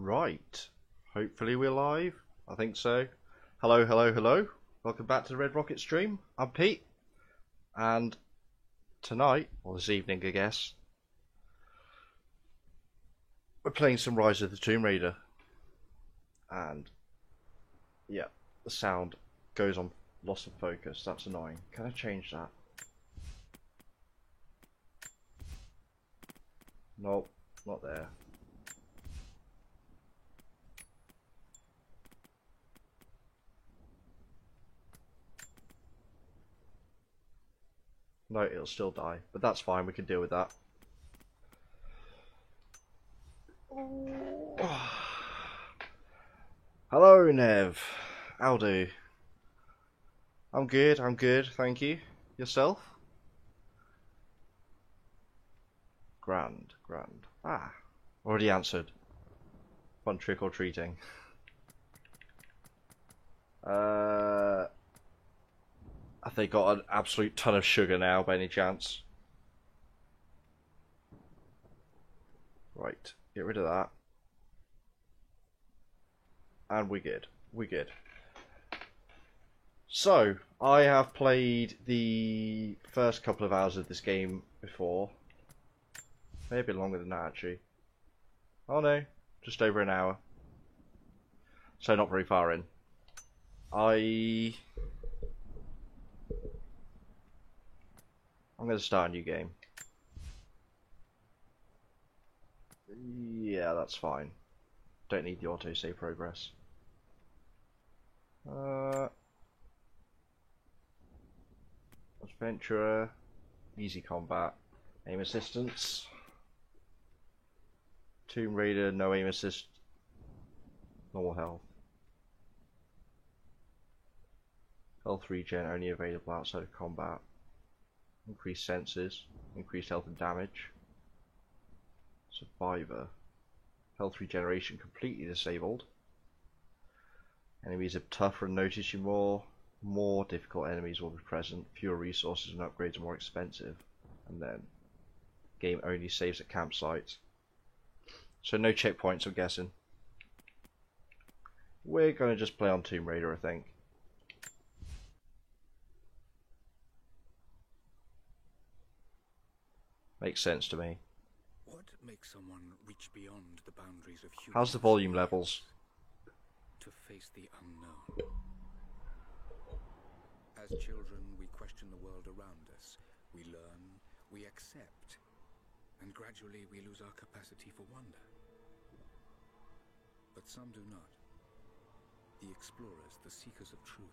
Right. Hopefully we're live. I think so. Hello, hello, hello. Welcome back to the Red Rocket stream. I'm Pete. And tonight, or this evening I guess, we're playing some Rise of the Tomb Raider. And yeah, the sound goes on loss of focus. That's annoying. Can I change that? Nope, not there. No, it'll still die, but that's fine, we can deal with that. Hello, Nev. How do? I'm good, thank you. Yourself? Grand. Ah, already answered. Fun trick or treating. Have they got an absolute ton of sugar now, by any chance? Right, get rid of that. And we're good. So, I have played the first couple of hours of this game before. Maybe a bit longer than that, actually. Oh no, just over an hour. So not very far in. I'm going to start a new game. Yeah, that's fine. Don't need the autosave progress. Adventurer, easy combat, aim assistance. Tomb Raider, no aim assist, normal health. Health regen only available outside of combat. Increased senses, increased health and damage. Survivor. Health regeneration completely disabled. Enemies are tougher and notice you more. More difficult enemies will be present. Fewer resources and upgrades are more expensive. And then, game only saves at campsites. So no checkpoints, I'm guessing. We're going to just play on Tomb Raider, I think. Makes sense to me. What makes someone reach beyond the boundaries of human How's the volume levels? to face the unknown? As children, we question the world around us. We learn, we accept, and gradually we lose our capacity for wonder. But some do not. The explorers, the seekers of truth.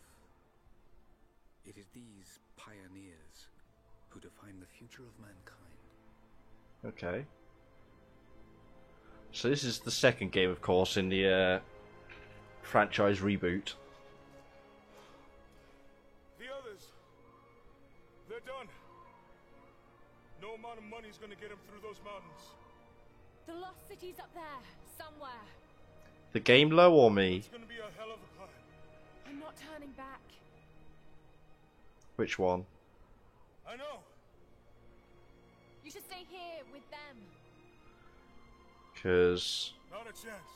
It is these pioneers who define the future of mankind. Okay. So this is the second game, of course, in the franchise reboot. The others, they're done. No amount of money's gonna get them through those mountains. The lost city's up there, somewhere. The game low or me? It's gonna be a hell of a climb. I'm not turning back. Which one? I know. You should stay here with them. Cause Not a chance.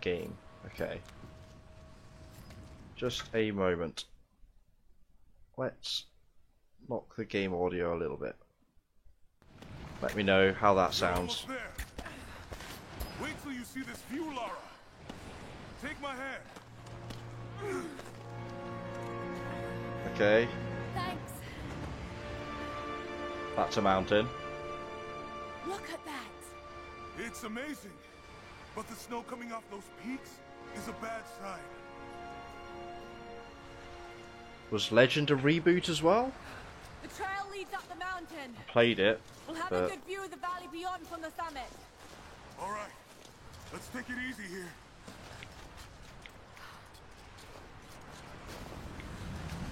Game. Okay. Just a moment. Let's knock the game audio a little bit. Let me know how that You're sounds. almost there. Wait till you see this view, Lara. Take my hand. Okay, Thanks. that's a mountain. Look at that. It's amazing. But the snow coming off those peaks is a bad sign. Was Legend a reboot as well? The trail leads up the mountain. Played it, We'll have but a good view of the valley beyond from the summit. All right. Let's take it easy here.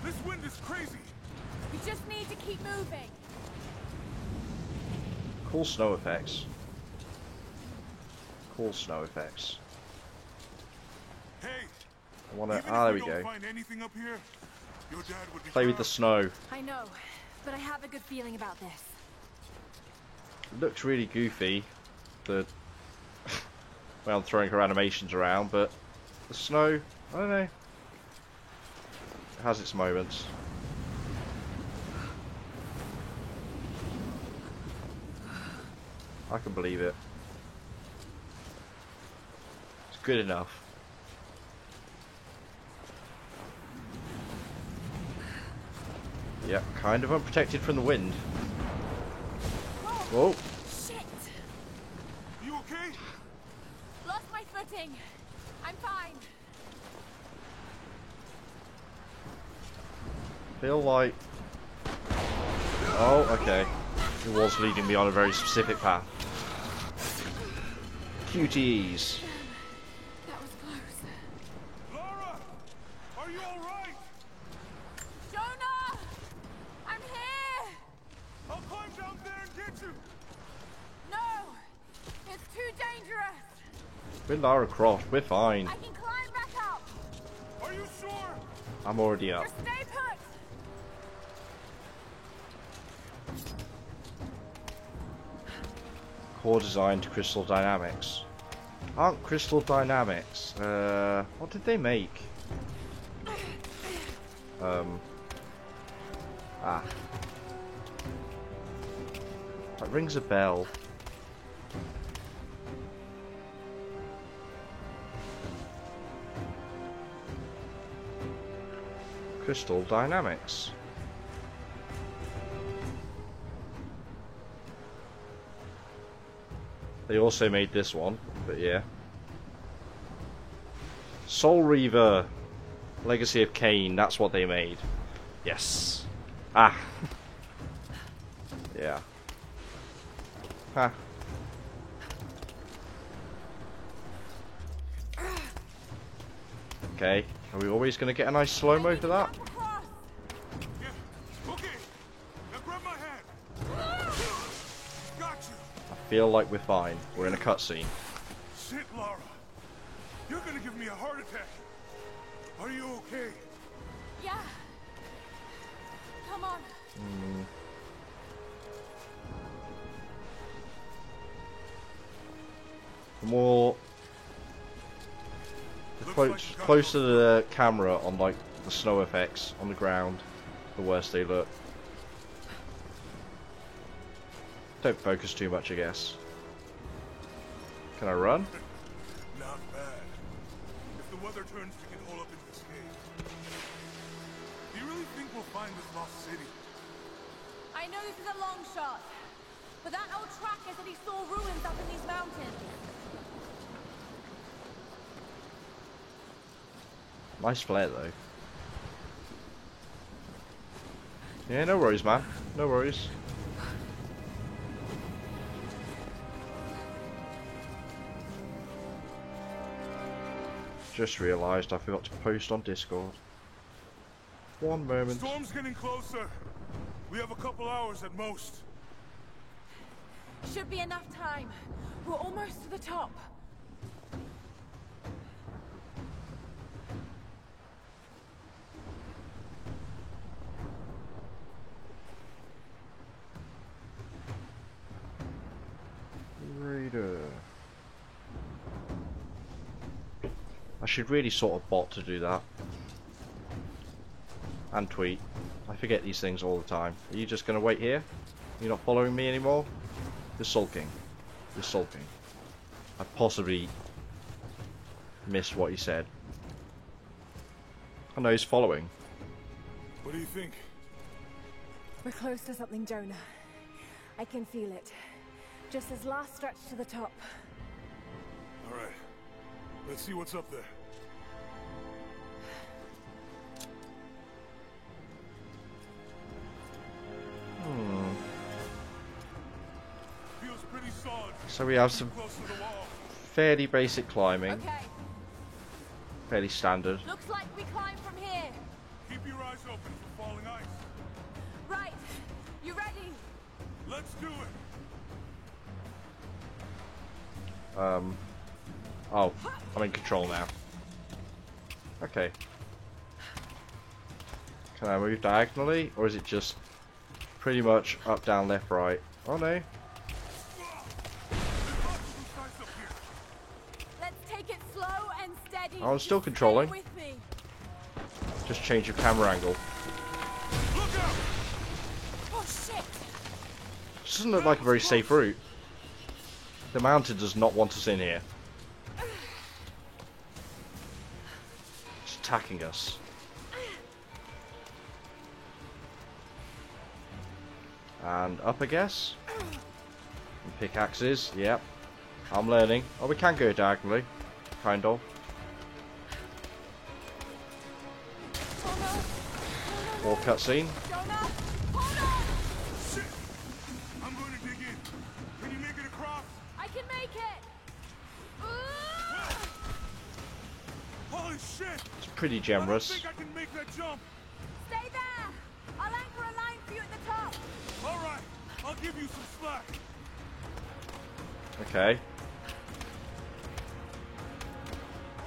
This wind is crazy. We just need to keep moving. cool snow effects. cool snow effects. Hey, I want to. even Ah, if there we we don't go. find anything up here, your dad would be Play with the proud. snow. I know, but I have a good feeling about this. It looks really goofy. The well, I'm throwing her animations around, but the snow, I don't know. It has its moments. I can believe it. It's good enough. Yep, kind of unprotected from the wind. Whoa. Shit! You okay? Lost my footing. I'm fine. Feel like... Oh, okay. It was leading me on a very specific path. QTEs. That was close. Lara, are you all right? Jonah! I'm here! I'll climb down there and get you. No! It's too dangerous! We're Lara Croft, we're fine. I can climb back up! Are you sure? I'm already up. Just stay put! Core design to Crystal Dynamics. Aren't Crystal Dynamics? What did they make? That rings a bell. Crystal Dynamics. They also made this one, but yeah. Soul Reaver, Legacy of Kain, that's what they made. Yes. Ah. Yeah. Ha. Okay, are we always going to get a nice slow-mo for that? Jump across. Yeah. Okay. Now grab my hand. Got you. I feel like we're fine. We're in a cutscene. Shit, Lara. You're gonna give me a heart attack. Are you okay? Yeah. Come on. The more... The Looks close, like you got closer those- to the camera on like the snow effects on the ground, the worse they look. Don't focus too much, I guess. Can I run? Not bad. If the weather turns, we can hole up in this cave. Do you really think we'll find this lost city? I know this is a long shot, but that old tracker said he saw ruins up in these mountains. Nice flare though. Yeah, no worries, man. No worries. Just realised I forgot to post on Discord. One moment. Storm's getting closer. We have a couple hours at most. Should be enough time. We're almost to the top. Raider. I should really sort of bot to do that. And tweet. I forget these things all the time. Are you just going to wait here? You're not following me anymore? You're sulking. You're sulking. I possibly missed what he said. I know he's following. What do you think? We're close to something, Jonah. I can feel it. Just this last stretch to the top. All right. Let's see what's up there. Feels pretty solid. So we have some Close to the wall. fairly basic climbing. Okay, Fairly standard. looks like we climb from here. Keep your eyes open for falling ice. Right, you ready? Let's do it. Oh, I'm in control now. Okay. Can I move diagonally, or is it just pretty much up, down, left, right? Oh no. Let's take it slow and steady. I'm still Just controlling. stay with me. Just change your camera angle. Oh shit! This doesn't look like a very safe route. The mountain does not want us in here. It's attacking us. And up, I guess. And pickaxes, yep. I'm learning. Oh, we can go diagonally. Kind of. More cutscene. Jonah, hold on! Shit! I'm going to dig in. Can you make it across? I can make it! Holy shit! It's pretty I don't generous. think I can make that jump. Stay there! I'll anchor a line for you at the top. All right, I'll give you some slack. Okay.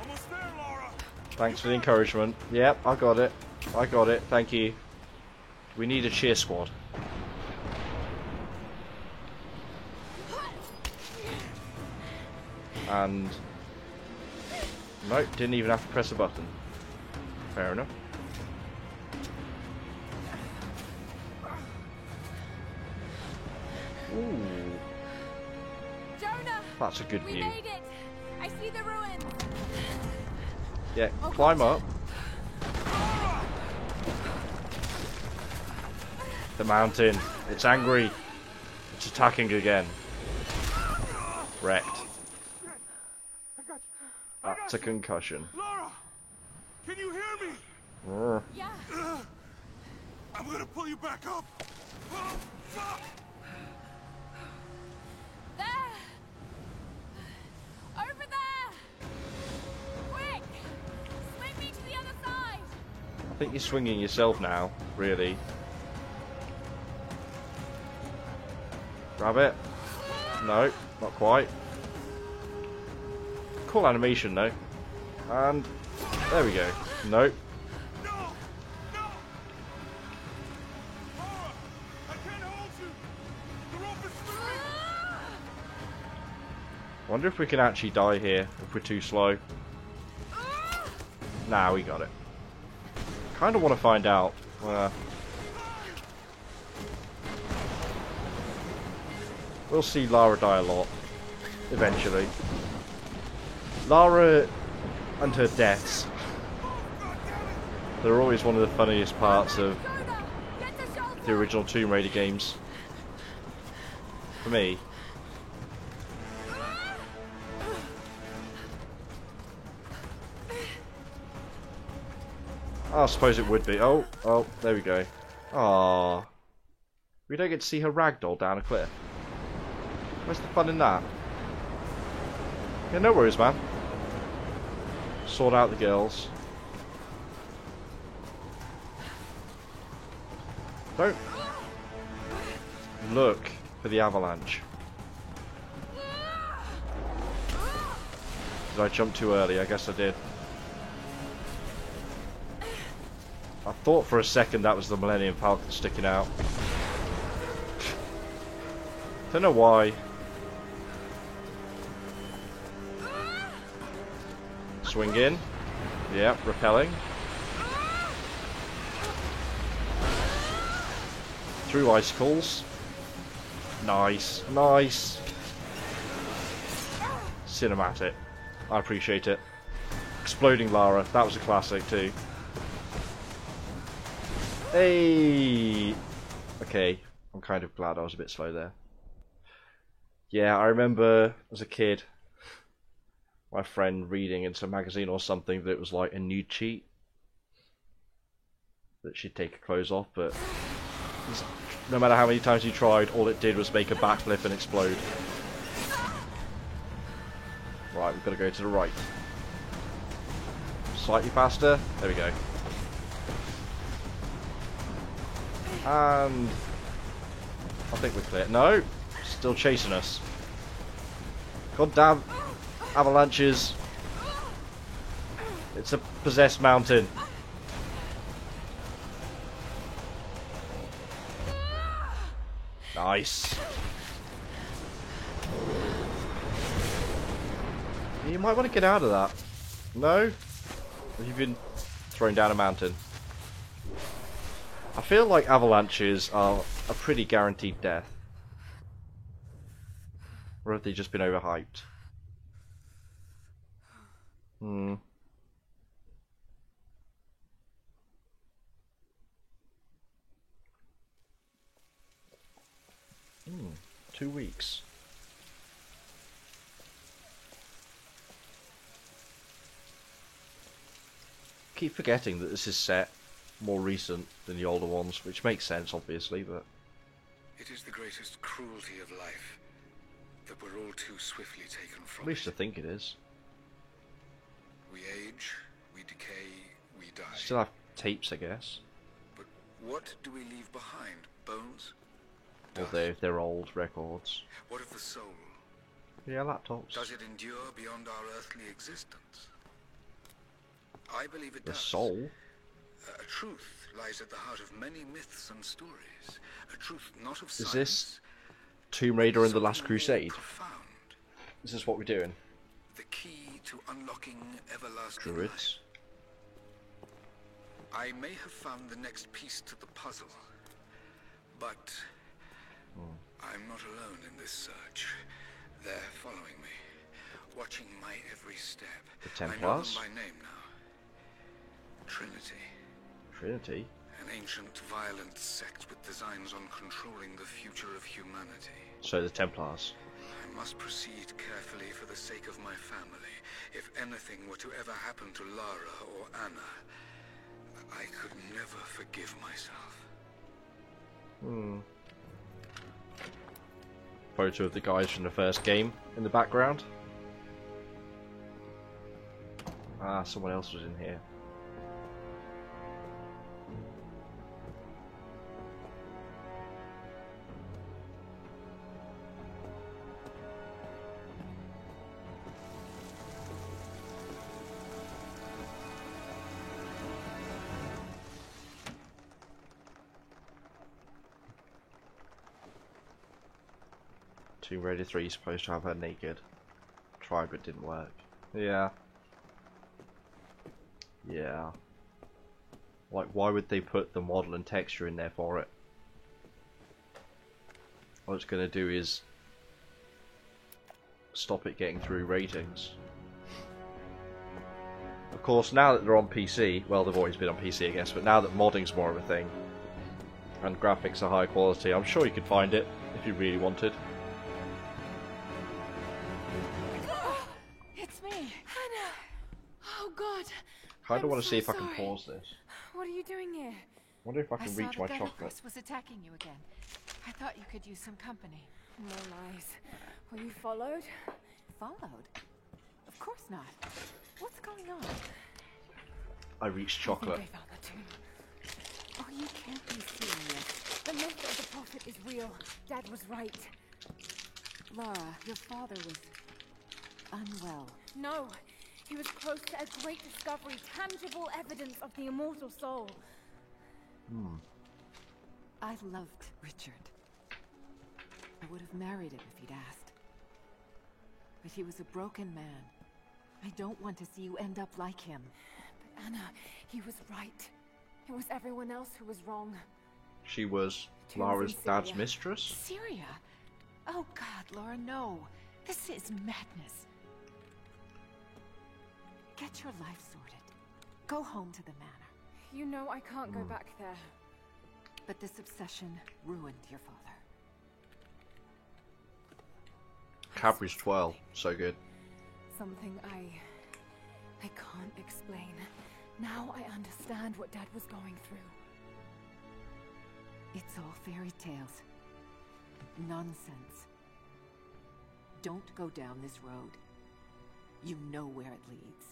Almost there, Laura. Thanks for the encouragement. Yep, I got it. I got it. Thank you. We need a cheer squad. And... nope, didn't even have to press a button. Fair enough. Ooh, Jonah! that's a good We view. made it! I see the ruins! Yeah, climb up. The mountain. It's angry. It's attacking again. Wrecked. That's a concussion. Laura, can you hear me? Brr. Yeah! I'm gonna pull you back up. Oh, fuck! There! Over there! Quick! Swing me to the other side! I think you're swinging yourself now, really. Grab it. No, not quite. Cool animation though. And there we go. Nope. No! No! Laura, I can't hold you. The rope is slipping. Wonder if we can actually die here if we're too slow. Nah, we got it. Kind of want to find out. We'll see Lara die a lot. Eventually. Lara and her deaths. They're always one of the funniest parts of Jonah! Get to shelter! the original Tomb Raider games. For me. I suppose it would be. Oh, there we go. Ah, we don't get to see her ragdoll down a cliff. Where's the fun in that? Yeah, no worries, man. Sort out the girls. Don't look for the avalanche. Did I jump too early? I guess I did. I thought for a second that was the Millennium Falcon sticking out. Don't know why. Swing in. Yeah, repelling. Through icicles. Nice. Nice. Cinematic. I appreciate it. Exploding Lara. That was a classic too. Hey. Okay. I'm kind of glad I was a bit slow there. Yeah, I remember as a kid my friend reading in some magazine or something that it was like a nude cheat. That she'd take her clothes off, but no matter how many times you tried, all it did was make a backflip and explode. Right, we've got to go to the right. Slightly faster. There we go. And I think we're clear. No! Still chasing us. God damn. Avalanches. It's a possessed mountain. Nice. You might want to get out of that. No? You've been thrown down a mountain. I feel like avalanches are a pretty guaranteed death. Or have they just been overhyped? Hmm. 2 weeks. Keep forgetting that this is set more recent than the older ones, which makes sense, obviously, but... It is the greatest cruelty of life that we're all too swiftly taken At from least it. I think it is. We age, we decay, we die. Still have tapes, I guess. But what do we leave behind? Bones? Or Dust? they're old records. What of the soul? Yeah, laptops. Does it endure beyond our earthly existence? I believe it The does. soul? A truth lies at the heart of many myths and stories. A truth not of Is science. this Tomb Raider and the Last something more Crusade? profound. Is this what we're doing? The key to unlocking everlasting Druids? life. I may have found the next piece to the puzzle, but I'm not alone in this search. They're following me, watching my every step. The I know them Templars? by name now. Trinity. Trinity? An ancient, violent sect with designs on controlling the future of humanity. So the Templars. I must proceed carefully for the sake of my family. If anything were to ever happen to Lara or Anna, I could never forgive myself. Photo of the guys from the first game in the background. Ah, someone else was in here. Tomb Raider 3 is supposed to have her naked. Tried but didn't work. Yeah. Yeah. Like, why would they put the model and texture in there for it? All it's going to do is stop it getting through ratings. Of course, now that they're on PC, well, they've always been on PC, I guess, but now that modding's more of a thing, and graphics are high quality, I'm sure you could find it if you really wanted. It's me, Hannah. Oh God. Kinda I'm want to so see if I can sorry. pause this. What are you doing here? Wonder if I I can saw reach the my Devil chocolate. Crest was attacking you again. I thought you could use some company. No lies. Were you followed? Followed? Of course not. What's going on? I reached I chocolate. think they found the tomb. Oh, you can't be serious. The myth of the prophet is real. Dad was right. Lara, your father was unwell. No, he was close to a great discovery, tangible evidence of the immortal soul. I loved Richard. I would have married him if he'd asked. But he was a broken man. I don't want to see you end up like him. But Anna, he was right. It was everyone else who was wrong. She was Tombs in Lara's dad's Syria. mistress? Syria? Oh God, Laura, no. This is madness. Get your life sorted. Go home to the manor. You know I can't go back there. But this obsession ruined your father. Cadbury's twirl, so good. Something I can't explain. Now I understand what Dad was going through. It's all fairy tales. Nonsense. Don't go down this road. You know where it leads.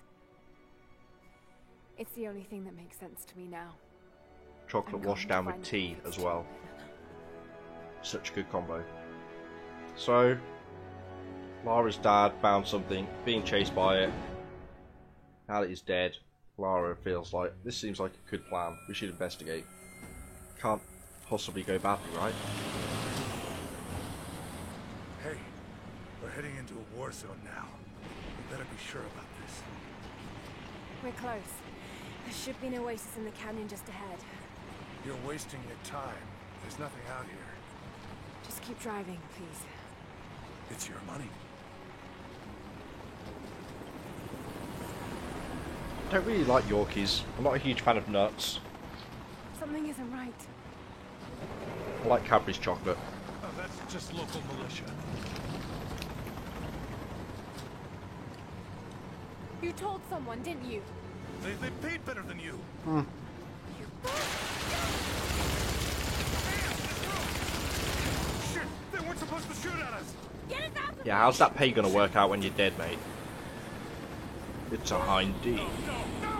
It's the only thing that makes sense to me now. Chocolate I'm washed going down to with find tea the as truth. well. Such a good combo. So, Lara's dad found something, being chased by it. Now that he's dead, Lara feels like this seems like a good plan. We should investigate. Can't possibly go badly, right? Hey, we're heading into a war zone now. We better be sure about this. We're close. There should be an oasis in the canyon just ahead. You're wasting your time. There's nothing out here. Just keep driving, please. It's your money. I don't really like Yorkies. I'm not a huge fan of nuts. Something isn't right. I like Cadbury's chocolate. Oh, that's just local militia. You told someone, didn't you? They paid better than you. Shit! They weren't supposed to shoot at us! Get us out of Yeah, how's that pay gonna work out when you're dead, mate? It's a hind D. No, no!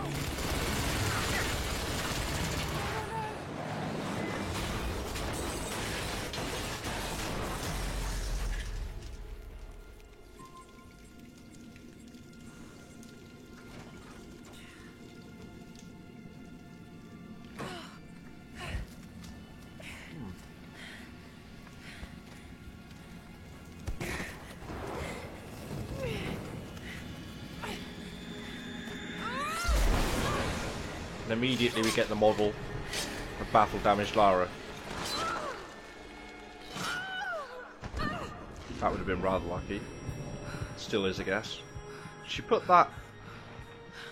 And immediately we get the model of battle damaged Lara. That would have been rather lucky. Still is, I guess. She put that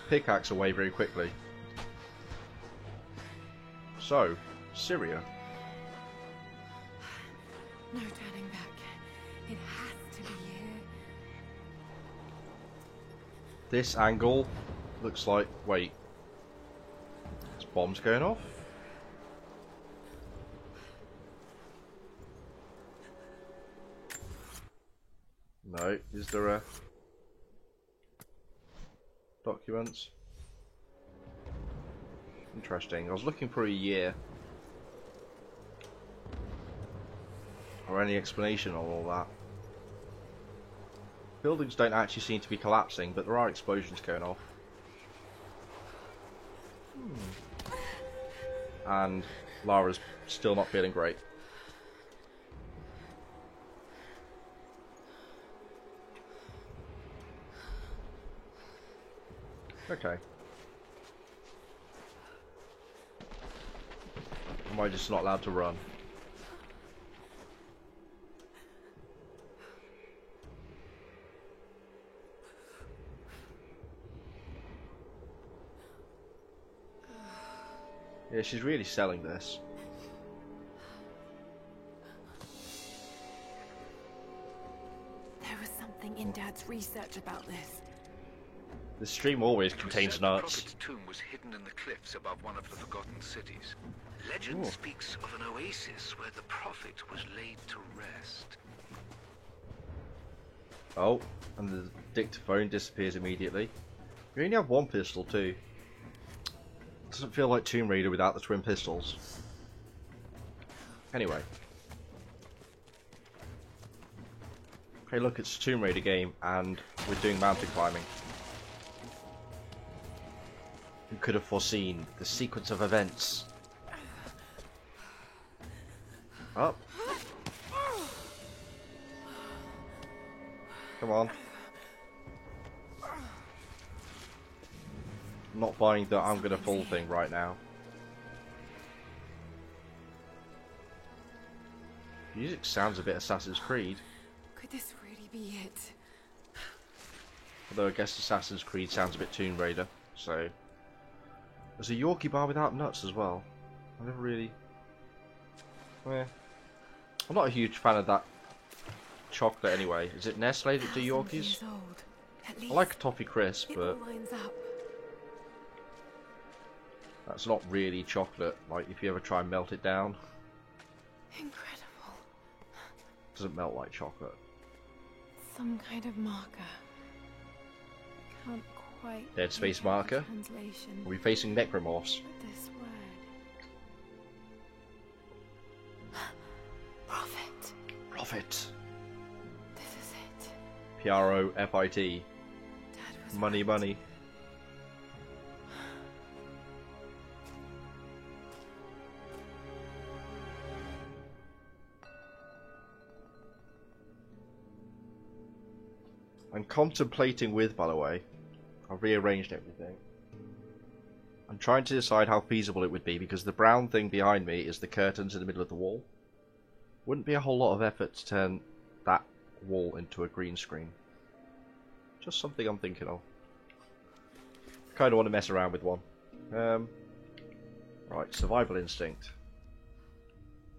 pickaxe away very quickly. So, Syria. No turning back. It has to be here. This angle looks like... Wait. There's bombs going off? No. Is there a... documents? Interesting. I was looking for a year. Or any explanation on all that. Buildings don't actually seem to be collapsing, but there are explosions going off. And Lara's still not feeling great. Okay. Am I just not allowed to run? Yeah, she's really selling this. There was something in Dad's research about this. The stream always It was contains said the nuts. prophet's tomb was hidden in the cliffs above one of the forgotten cities. Legend Ooh. speaks of an oasis where the prophet was laid to rest. Oh, and the dictaphone disappears immediately. We only have one pistol too. Doesn't feel like Tomb Raider without the twin pistols. Anyway. Hey look, it's a Tomb Raider game and we're doing mountain climbing. Who could have foreseen the sequence of events? Up. Come on. I'm not buying the I'm gonna fall thing right now. Music sounds a bit Assassin's Creed. Could this really be it? Although I guess Assassin's Creed sounds a bit Tomb Raider, so... There's a Yorkie bar without nuts as well. I never really... Eh. I'm not a huge fan of that chocolate anyway. Is it Nestle that do Yorkies? Years old. At least I like a toffee crisp, it but all lines up. that's not really chocolate. Like, if you ever try and melt it down, Incredible. it doesn't melt like chocolate. Some kind of marker. Can't quite Dead Space make out the marker? Translation. Are we facing Necromorphs? But this word. Prophet. Prophet. This is it. P-R-O-F-I-T. Dad was Money, right. money. I'm contemplating with, by the way, I've rearranged everything. I'm trying to decide how feasible it would be because the brown thing behind me is the curtains in the middle of the wall. Wouldn't be a whole lot of effort to turn that wall into a green screen. Just something I'm thinking of. Kind of want to mess around with one. Right, survival instinct.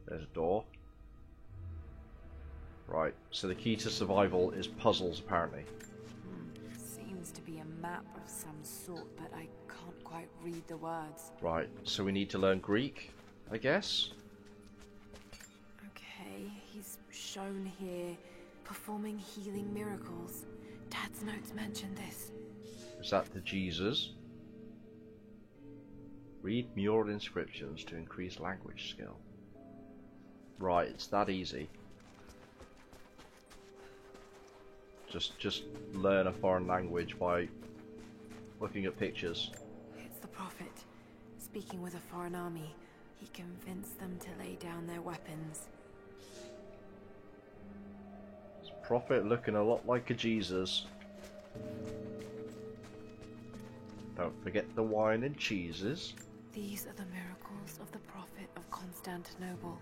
There's a door. Right, so the key to survival is puzzles, apparently. Seems to be a map of some sort, but I can't quite read the words. Right, so we need to learn Greek, I guess? Okay, he's shown here performing healing miracles. Dad's notes mention this. Is that the Jesus? Read mural inscriptions to increase language skill. Right, it's that easy. Just learn a foreign language by looking at pictures. It's the Prophet, speaking with a foreign army. He convinced them to lay down their weapons. It's a prophet looking a lot like a Jesus. Don't forget the wine and cheeses. These are the miracles of the Prophet of Constantinople,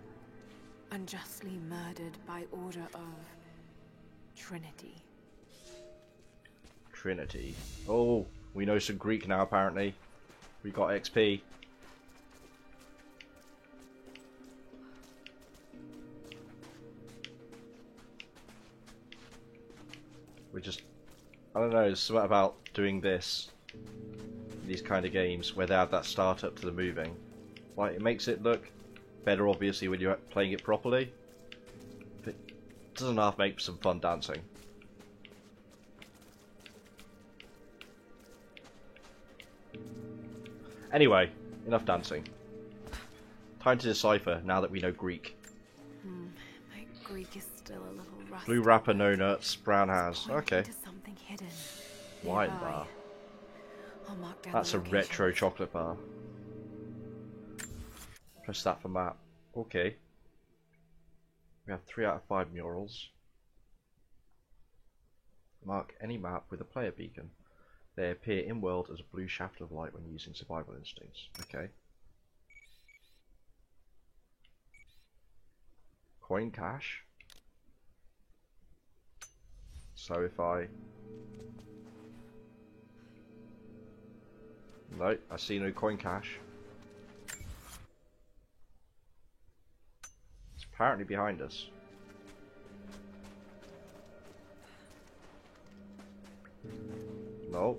unjustly murdered by order of Trinity. Trinity. Oh, we know some Greek now apparently. We got XP. We just, I don't know, there's something about doing this, these kind of games where they have that start up to the moving. Like, it makes it look better obviously when you're playing it properly, but it doesn't half make some fun dancing. Anyway, enough dancing. Time to decipher now that we know Greek. My Greek is still a little rusty. Blue wrapper, no nuts, brown has. Pointing Okay. to something hidden. Wine nearby. bar. I'll mark down That's the a retro locations. chocolate bar. Press that for map. Okay. We have 3 out of 5 murals. Mark any map with a player beacon. They appear in-world as a blue shaft of light when using survival instincts. Okay. Coin cache. So if I... No, I see no coin cache. It's apparently behind us. No.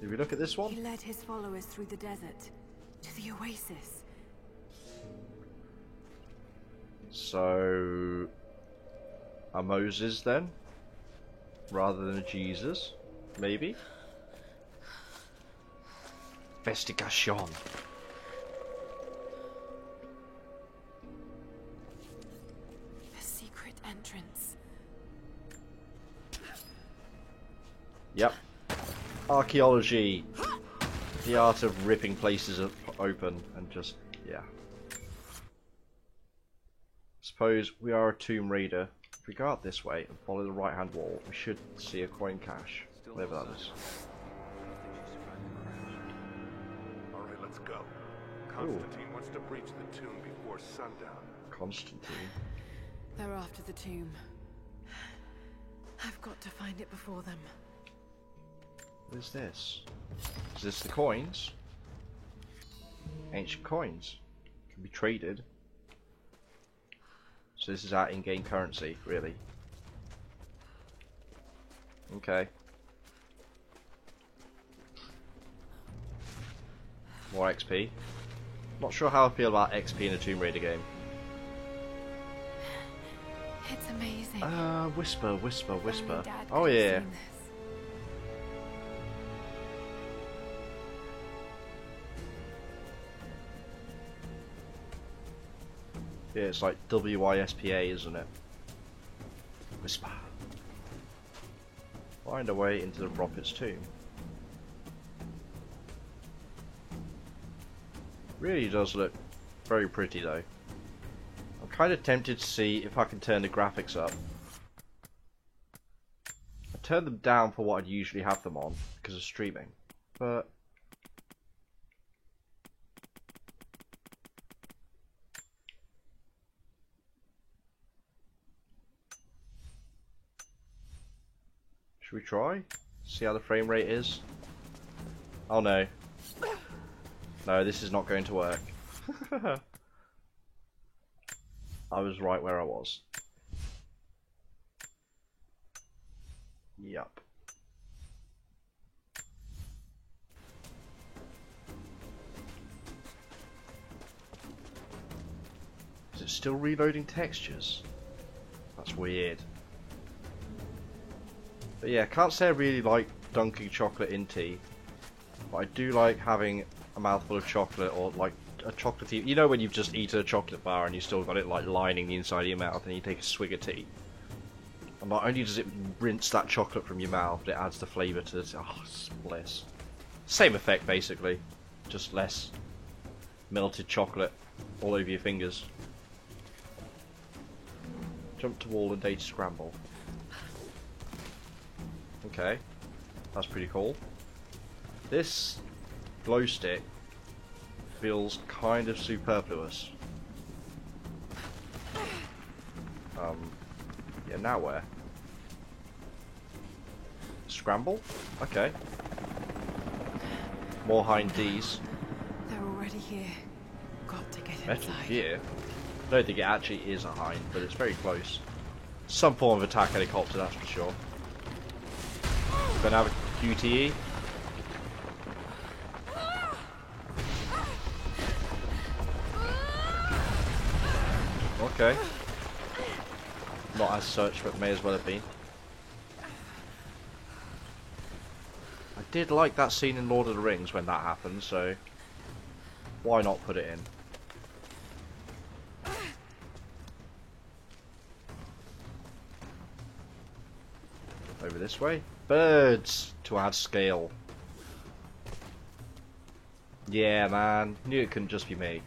Did we look at this one? He led his followers through the desert to the oasis. So... a Moses then? Rather than a Jesus? Maybe? Investigation. A secret entrance. Yep. Archaeology. The art of ripping places open and just, yeah. Suppose we are a tomb raider. If we go out this way and follow the right hand wall, we should see a coin cache. Whatever that is. All right, let's go. Constantine wants to breach the tomb before sundown. Constantine. They're after the tomb. I've got to find it before them. What is this? Is this the coins? Ancient coins. Can be traded. So this is our in-game currency, really. Okay. More XP. Not sure how I feel about XP in a Tomb Raider game. It's amazing. Whisper, whisper, Only whisper. Dad Oh could have yeah. seen this. Yeah, it's like WISPA, isn't it? Whisper. Find a way into the prophet's tomb. Really does look very pretty though. I'm kind of tempted to see if I can turn the graphics up. I turn them down for what I'd usually have them on because of streaming, but should we try? See how the frame rate is? Oh no. No, this is not going to work. I was right where I was. Yup. Is it still reloading textures? That's weird. But yeah, can't say I really like dunking chocolate in tea. But I do like having a mouthful of chocolate, or like a chocolatey. You know when you've just eaten a chocolate bar and you still got it like lining the inside of your mouth, and you take a swig of tea. And not only does it rinse that chocolate from your mouth, but it adds the flavour to it. Oh, it's bliss. Same effect basically, just less melted chocolate all over your fingers. Jump to wall and data scramble. Okay, that's pretty cool. This glow stick feels kind of superfluous. Yeah, now where? Scramble? Okay. More Hind D's. They're already here. Got to get Metal inside. Gear? I don't think it actually is a Hind, but it's very close. Some form of attack helicopter, that's for sure. Gonna have a QTE. Okay. Not as such, but may as well have been. I did like that scene in Lord of the Rings when that happened, so why not put it in? Over this way. Birds to add scale. Yeah, man. Knew it couldn't just be me.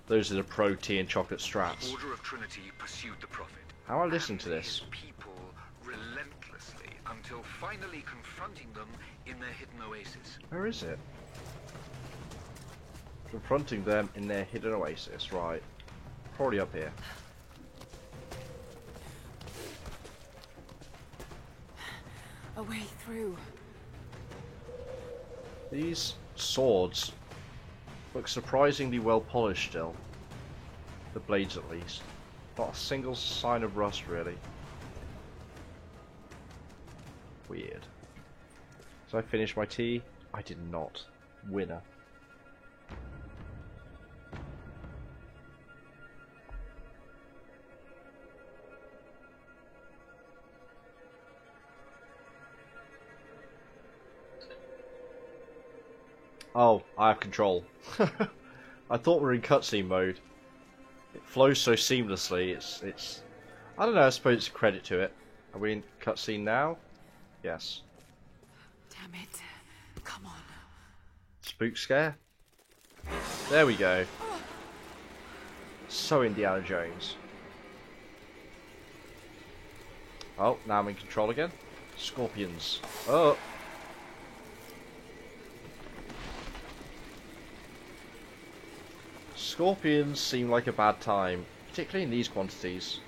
Those are the pro tea and chocolate strats. The Order of Trinity pursued the Prophet. How I listen to this? His people relentlessly until finally confronting them in their hidden oasis. Where is it? Confronting them in their hidden oasis, right. Probably up here. A way through. These swords look surprisingly well polished still. The blades at least. Not a single sign of rust really. Weird. So I finished my tea? I did not. Winner. Oh, I have control. I thought we were in cutscene mode. It flows so seamlessly, it's I don't know, I suppose it's a credit to it. Are we in cutscene now? Yes. Damn it. Come on. Spook scare? There we go. So Indiana Jones. Oh, now I'm in control again. Scorpions. Oh! Scorpions seem like a bad time, particularly in these quantities.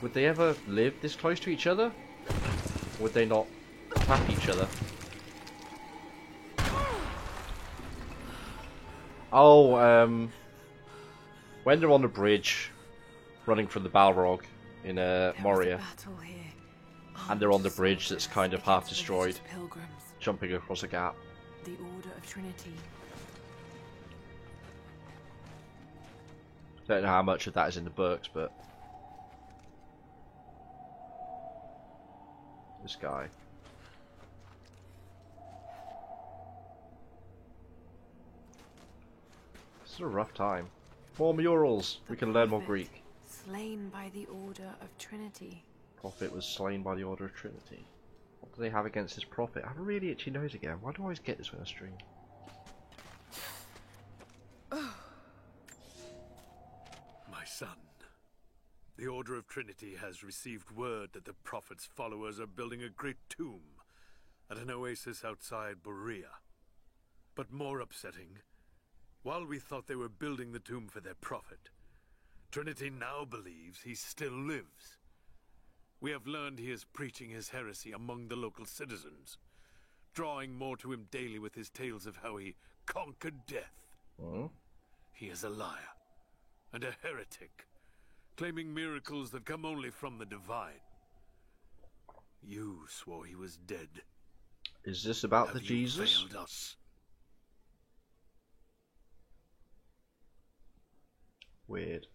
Would they ever live this close to each other? Or would they not tap each other? Oh, when they're on the bridge, running from the Balrog in Moria, and they're on the bridge that's kind of half destroyed, jumping across a gap. The Order of Trinity. Don't know how much of that is in the books, but this guy. This is a rough time. More murals. We can learn more Greek. Slain by the Order of Trinity. Prophet was slain by the Order of Trinity. What do they have against this prophet? I have a really itchy nose again. Why do I always get this when I stream? My son, the Order of Trinity has received word that the Prophet's followers are building a great tomb at an oasis outside Berea. But more upsetting, while we thought they were building the tomb for their Prophet, Trinity now believes he still lives. We have learned he is preaching his heresy among the local citizens, drawing more to him daily with his tales of how he conquered death. He is a liar and a heretic, claiming miracles that come only from the divine. You swore he was dead. Is this about the Have you Jesus? failed us? Weird.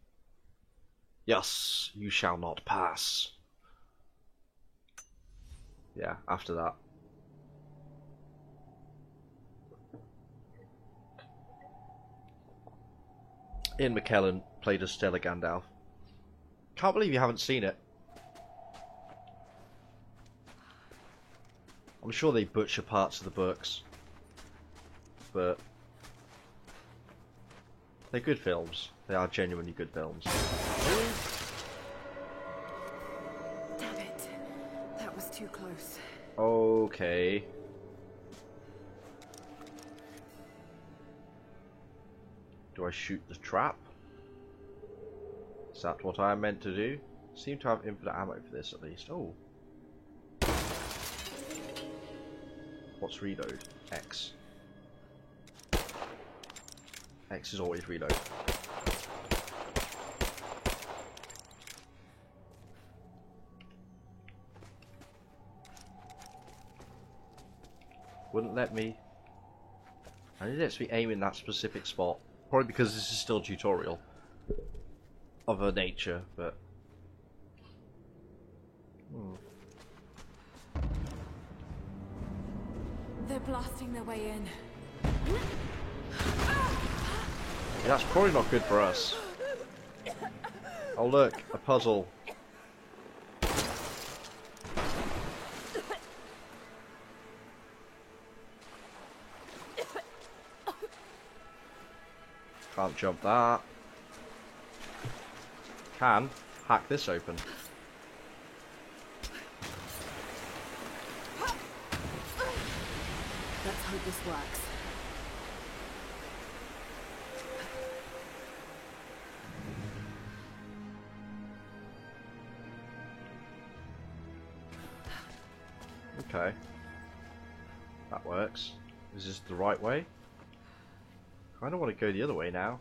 Yes, you shall not pass. Yeah, after that. Ian McKellen played as Stellar Gandalf. Can't believe you haven't seen it. I'm sure they butcher parts of the books, but they're good films. They are genuinely good films. Damn it. That was too close. Okay. Do I shoot the trap? Is that what I am meant to do? Seem to have infinite ammo for this at least. Oh. What's reload? X. X is always reload. Wouldn't let me. I need lets me aim in that specific spot. Probably because this is still tutorial of a nature, but They're blasting their way in. yeah, that's probably not good for us. Oh look, a puzzle. Can't jump that. Can hack this open. Let's hope this works. Okay. That works. Is this the right way? I don't want to go the other way now.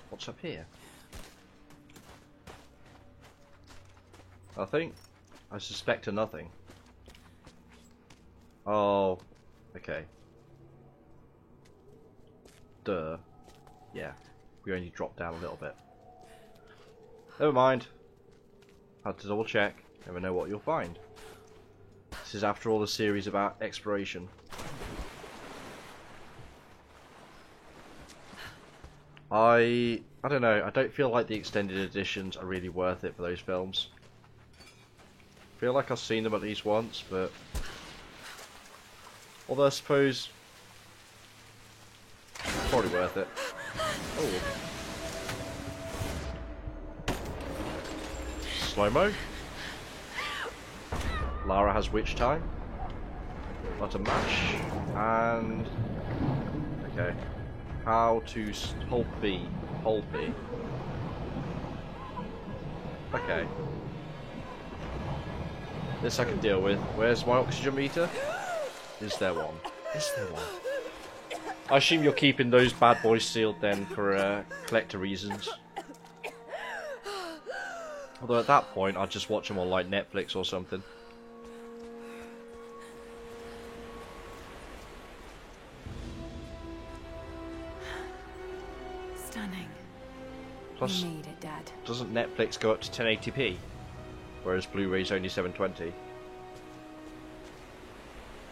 What's up here? Nothing? I suspect a nothing. Oh, okay. Duh. Yeah, we only dropped down a little bit. Never mind. Had to double check. Never know what you'll find. This is after all the series about exploration. I don't know. I don't feel like the extended editions are really worth it for those films. I feel like I've seen them at least once, but although I suppose it's probably worth it. Oh, slow-mo. Lara has witch time. Not a mash. And okay. How to hold B. Hold B. Okay. This I can deal with. Where's my oxygen meter? Is there one? Is there one? I assume you're keeping those bad boys sealed then for collector reasons. Although at that point I'd just watch them on like Netflix or something. Stunning. Plus, You made it, Dad. doesn't Netflix go up to 1080p? Whereas Blu-ray's only 720.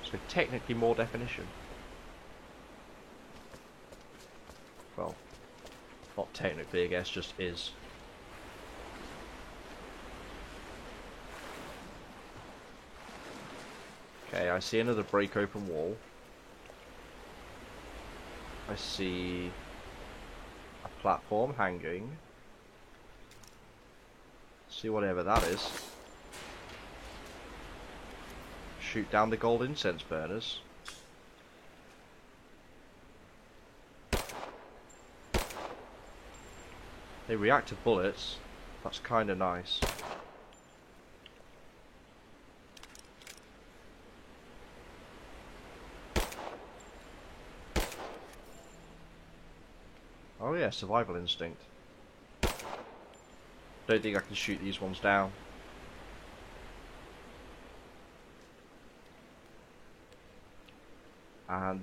So technically more definition. Well, Not technically, I guess, just is. Okay, I see another break open wall. I see a platform hanging. See whatever that is. Shoot down the gold incense burners. They react to bullets. That's kind of nice. Oh yeah, survival instinct. Don't think I can shoot these ones down. And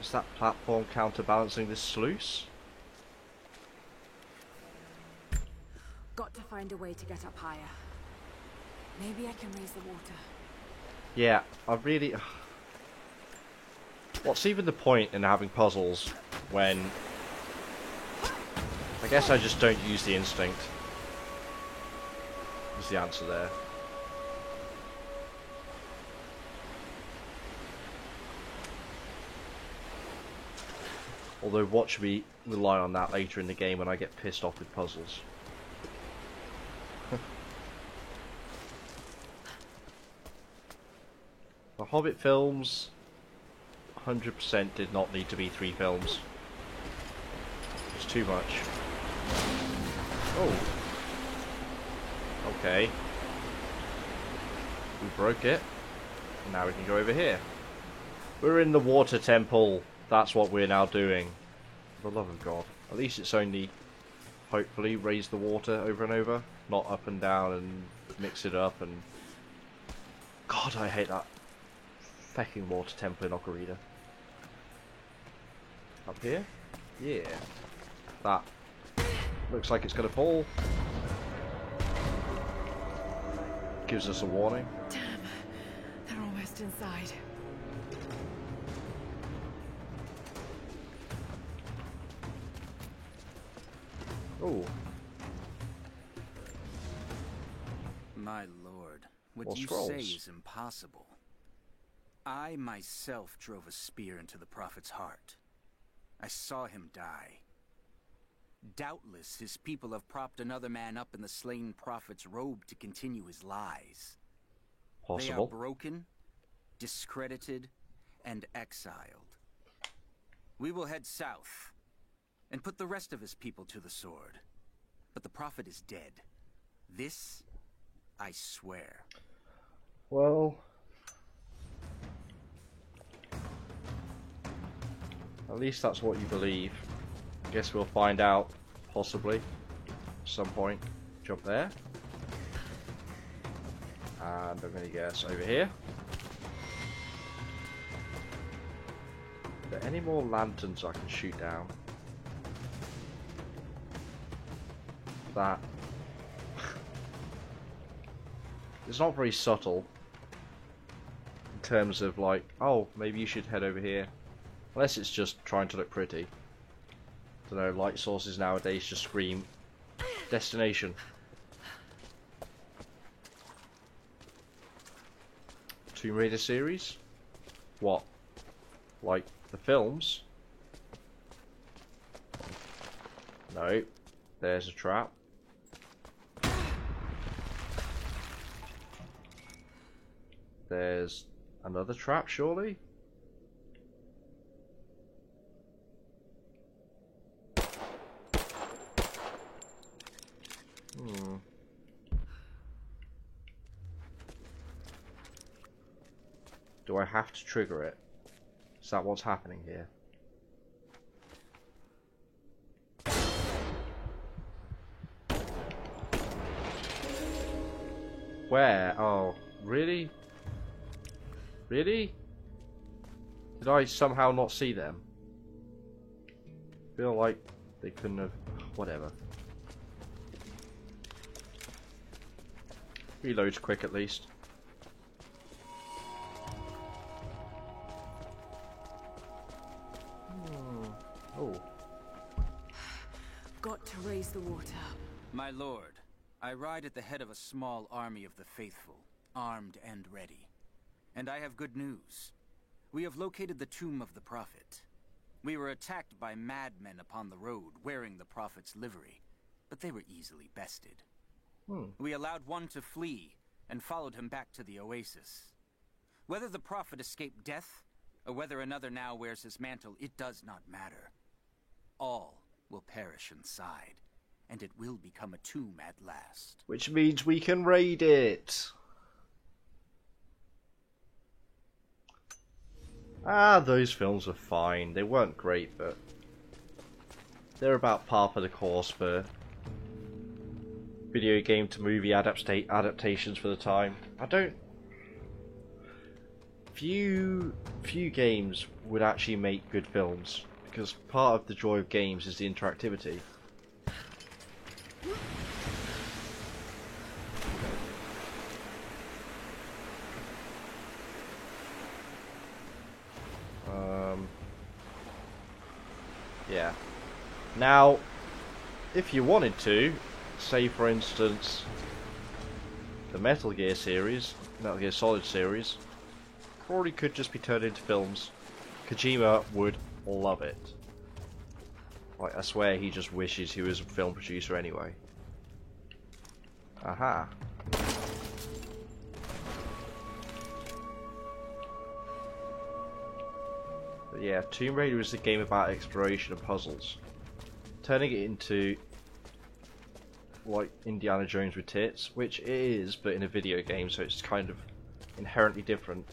is that platform counterbalancing this sluice? Got to find a way to get up higher. Maybe I can raise the water. Yeah, I really... What's even the point in having puzzles when... I guess I just don't use the instinct. Is the answer there. Although watch me rely on that later in the game when I get pissed off with puzzles. The Hobbit films 100% did not need to be 3 films. It's too much. Oh. Okay. We broke it. Now we can go over here. We're in the water temple. That's what we're now doing. For the love of God. At least it's only, hopefully, raise the water over and over. Not up and down and mix it up and... God, I hate that fucking water temple in Ocarina. Up here? Yeah. That looks like it's gonna fall. Gives us a warning. Damn, they're almost inside. Oh. My lord, what More you scrolls. say is impossible. I myself drove a spear into the prophet's heart. I saw him die. Doubtless his people have propped another man up in the slain prophet's robe to continue his lies. They are Possible. broken, discredited, and exiled. We will head south and put the rest of his people to the sword. But the prophet is dead. This, I swear. Well, at least that's what you believe. Guess we'll find out, possibly, at some point. Jump there. And I'm going to guess over here. Are there any more lanterns I can shoot down? That. It's not very subtle. In terms of like, oh, maybe you should head over here. Unless it's just trying to look pretty. I don't know, light sources nowadays just scream destination. Tomb Raider series? What? Like the films? No. There's a trap. There's another trap, surely? Do I have to trigger it? Is that what's happening here? Where? Oh, really? Really? Did I somehow not see them? Feel like they couldn't have... Whatever. Reloads quick at least. Oh. not to raise the water. My lord, I ride at the head of a small army of the faithful, armed and ready. And I have good news. We have located the tomb of the Prophet. We were attacked by madmen upon the road, wearing the Prophet's livery, but they were easily bested. We allowed one to flee, and followed him back to the oasis. Whether the Prophet escaped death, or whether another now wears his mantle, it does not matter. All will perish inside, and it will become a tomb at last. Which means we can raid it. Those films were fine. They weren't great, but they're about par for the course for video game to movie adaptations for the time. Few games would actually make good films, because part of the joy of games is the interactivity. Yeah. Now, if you wanted to, say for instance, the Metal Gear series, Metal Gear Solid series, probably could just be turned into films. Kojima would love it. Like, I swear he just wishes he was a film producer anyway. Aha. But yeah, Tomb Raider is a game about exploration and puzzles. Turning it into like Indiana Jones with tits, which it is, but in a video game, so it's kind of inherently different.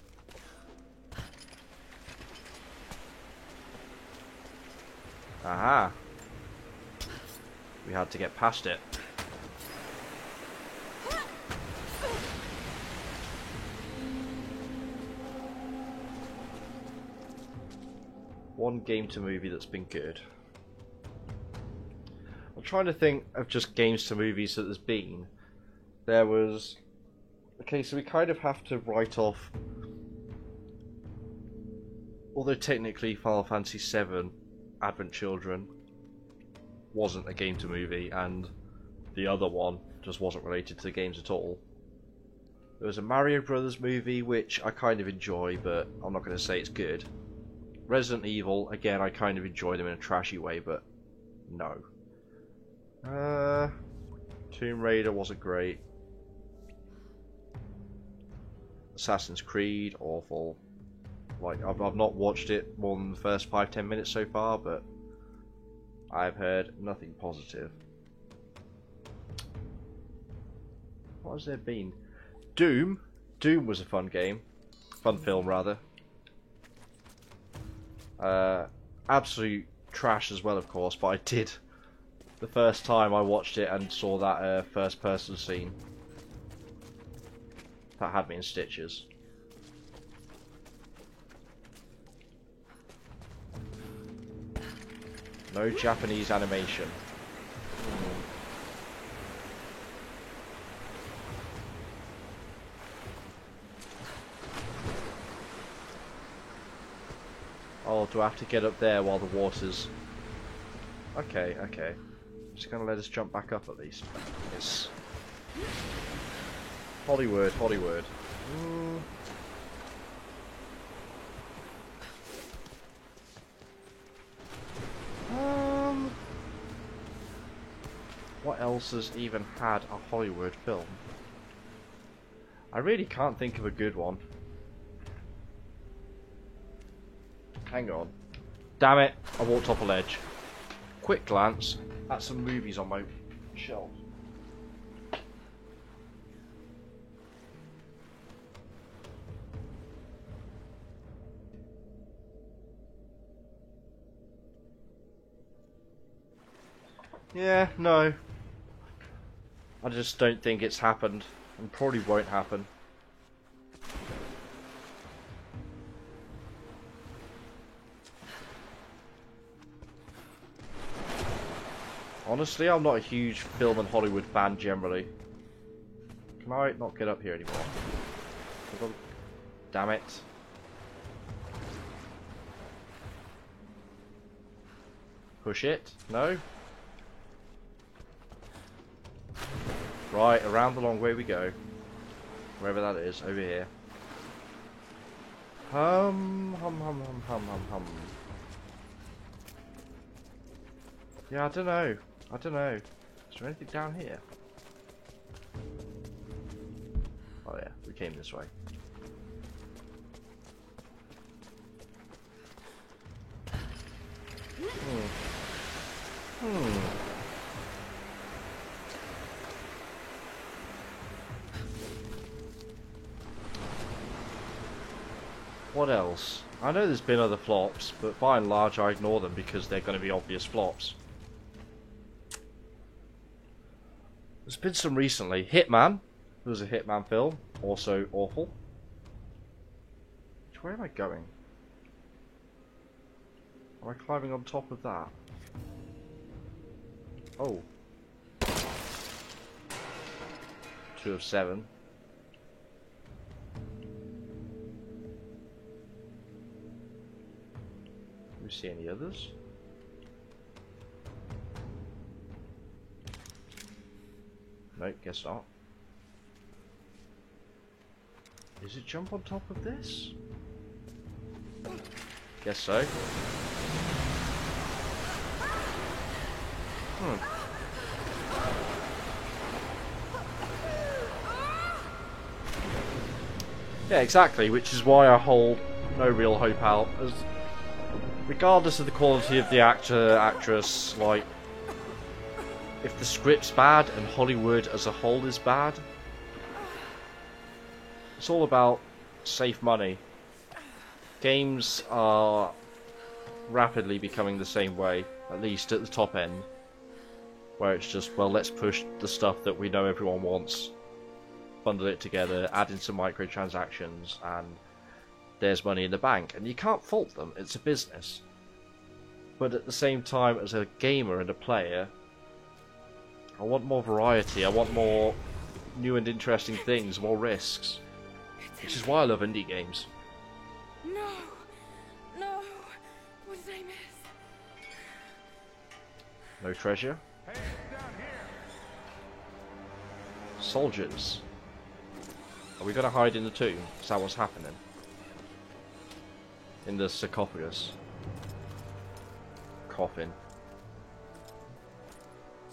Aha! We had to get past it. One game to movie that's been good. I'm trying to think of just games to movies that there's been. There was... Okay, so we kind of have to write off... Although technically Final Fantasy VII Advent Children wasn't a game to movie, and the other one just wasn't related to the games at all. There was a Mario Brothers movie, which I kind of enjoy, but I'm not going to say it's good. Resident Evil, again, I kind of enjoy them in a trashy way, but no. Tomb Raider wasn't great. Assassin's Creed, awful. Like, I've not watched it more than the first 5-10 minutes so far, but I've heard nothing positive. What has there been? Doom? Doom was a fun game. Fun film, rather. Absolute trash as well, of course, but I did. The first time I watched it and saw that first person scene, that had me in stitches. No Japanese animation. Oh, do I have to get up there while the water's... Okay, okay. Just gonna let us jump back up at least. Yes. Hollywood, Hollywood. What else has even had a Hollywood film? I really can't think of a good one. Hang on. Damn it, I walked off a ledge. Quick glance at some movies on my shelf. Yeah, no. I just don't think it's happened, and probably won't happen. Honestly, I'm not a huge film and Hollywood fan generally. Can I not get up here anymore? Damn it. Push it? No? Right, around the long way we go. Wherever that is, over here. Hum. Yeah, I don't know. Is there anything down here? Oh yeah, we came this way. What else? I know there's been other flops, but by and large I ignore them because they're going to be obvious flops. There's been some recently. Hitman. There was a Hitman film. Also awful. Where am I going? Am I climbing on top of that? Oh. 2 of 7. Do we see any others? No, guess not. Is it jump on top of this? Guess so. Yeah, exactly, which is why I hold no real hope out. As regardless of the quality of the actor, actress, like, if the script's bad and Hollywood as a whole is bad, it's all about safe money. Games are rapidly becoming the same way, at least at the top end, where it's just, well, let's push the stuff that we know everyone wants, bundle it together, add in some microtransactions, and there's money in the bank. And you can't fault them, it's a business. But at the same time, as a gamer and a player, I want more variety, I want more new and interesting things, more risks. Which is why I love indie games. No! No! What did I miss? No treasure? Soldiers. Are we going to hide in the tomb? Is that what's happening? In the sarcophagus. Coffin.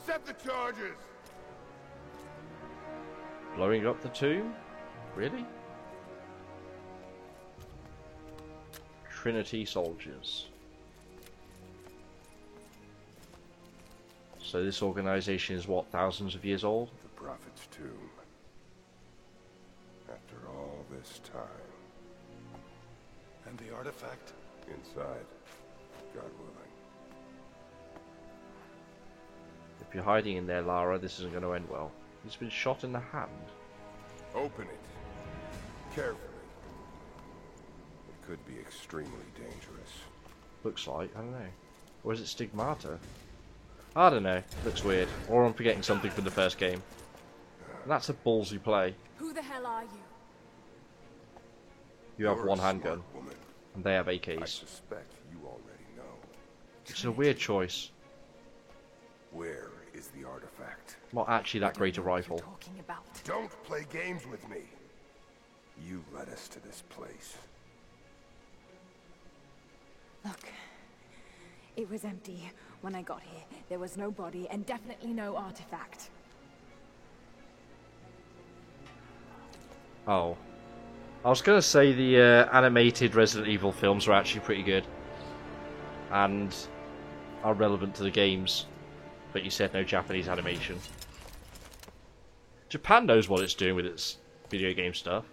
Set the charges! Blowing up the tomb? Really? Trinity soldiers. So this organization is what, thousands of years old? The Prophet's tomb. After all this time. And the artifact? Inside. God willing. If you're hiding in there, Lara, this isn't going to end well. He's been shot in the hand. Open it. Carefully. It could be extremely dangerous. Looks like, I don't know. Or is it stigmata? I don't know. Looks weird. Or I'm forgetting something from the first game. And that's a ballsy play. Who the hell are you? You have You're one a handgun, smart woman. and they have I AKs. suspect you already know. It's a weird choice. Where is the artifact? Not actually that great a What are rifle. you talking about? Don't play games with me. You led us to this place. Look. It was empty when I got here. There was no body and definitely no artifact. Oh. I was going to say the animated Resident Evil films are actually pretty good. And are relevant to the games. But you said no Japanese animation. Japan knows what it's doing with its video game stuff.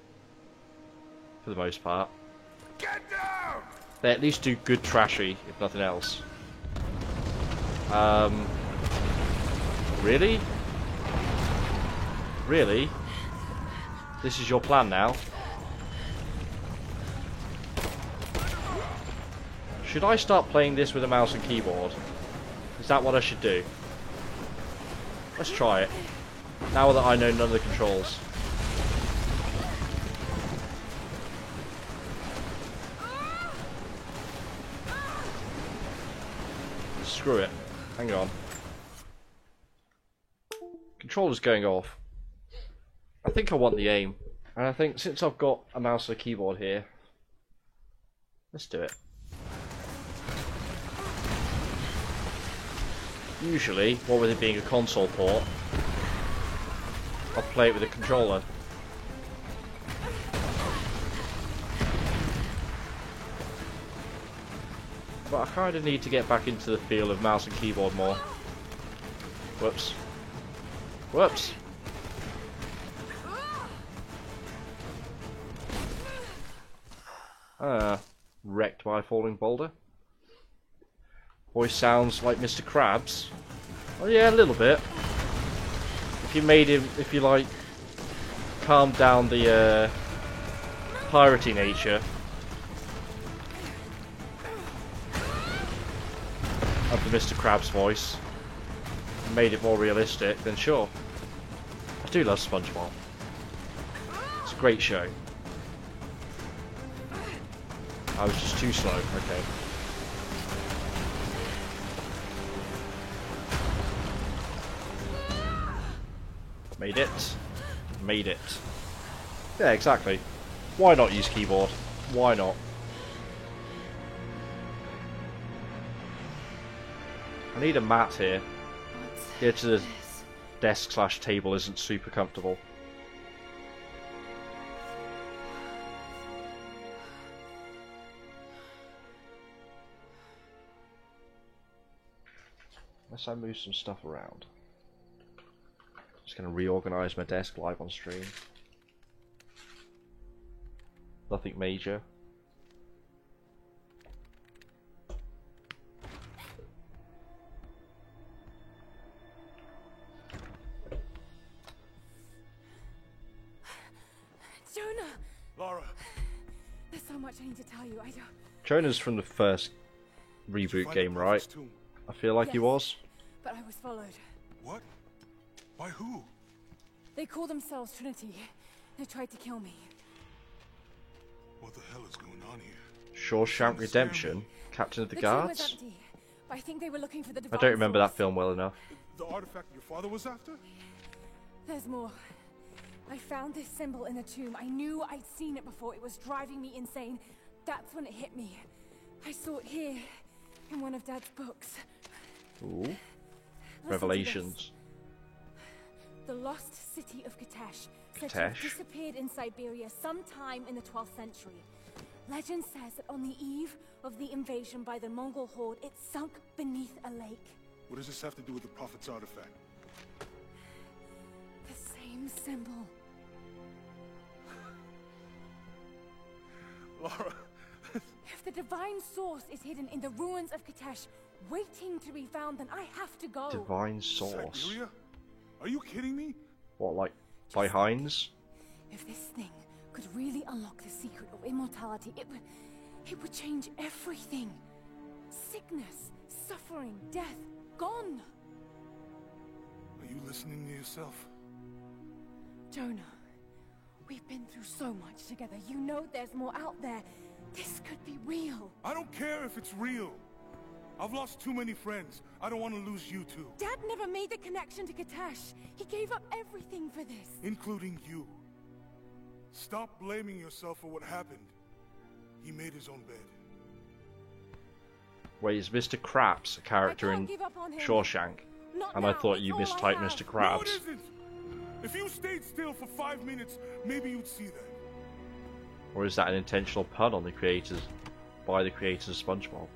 For the most part. Get down! They at least do good trashy, if nothing else. Really? Really? This is your plan now? Should I start playing this with a mouse and keyboard? Is that what I should do? Let's try it. Now that I know none of the controls. Screw it. Hang on. Controller's going off. I think I want the aim. And I think since I've got a mouse and a keyboard here, let's do it. Usually, what with it being a console port, I'll play it with a controller. But I kind of need to get back into the feel of mouse and keyboard more. Whoops. Whoops! Wrecked by a falling boulder. Voice sounds like Mr. Krabs. Oh yeah, a little bit. If you made him, if you like, calmed down the piratey nature of the Mr. Krabs voice, and made it more realistic, then sure. I do love SpongeBob. It's a great show. I was just too slow, okay. Made it. Made it. Yeah, exactly. Why not use keyboard? Why not? I need a mat here. Get to the desk/table isn't super comfortable. Unless I move some stuff around. Just going to reorganize my desk live on stream. Nothing major. Jonah! Lara! There's so much I need to tell you. I don't... Jonah's from the first reboot game, right? I feel like he was. But I was followed. What? By who? They call themselves Trinity. They tried to kill me. What the hell is going on here? Shawshank Redemption? Captain of the The tomb was Guards? empty, but I think they were looking for the I divine don't remember that source. film well enough. The artifact your father was after? There's more. I found this symbol in the tomb. I knew I'd seen it before. It was driving me insane. That's when it hit me. I saw it here, in one of Dad's books. Ooh. Listen to Revelations. this. The lost city of Kitesh, said to Kitesh? have disappeared in Siberia sometime in the 12th century. Legend says that on the eve of the invasion by the Mongol horde, it sunk beneath a lake. What does this have to do with the Prophet's artifact? The same symbol. Lara! If the divine source is hidden in the ruins of Kitesh, waiting to be found, then I have to go. Divine Source. Siberia? Are you kidding me? What, like by Heinz? If this thing could really unlock the secret of immortality, it would change everything. Sickness, suffering, death, gone. Are you listening to yourself? Jonah, we've been through so much together. You know there's more out there. This could be real. I don't care if it's real. I've lost too many friends. I don't want to lose you too. Dad never made the connection to Kitesh. He gave up everything for this. Including you. Stop blaming yourself for what happened. He made his own bed. Wait, is Mr. Krabs a character I in can't give up on him. Shawshank? Not And now. I thought It's you all I mistyped have. Mr. No, Krabs. it isn't! If you stayed still for 5 minutes, maybe you'd see that. Or is that an intentional pun on the creators, by the creators of SpongeBob?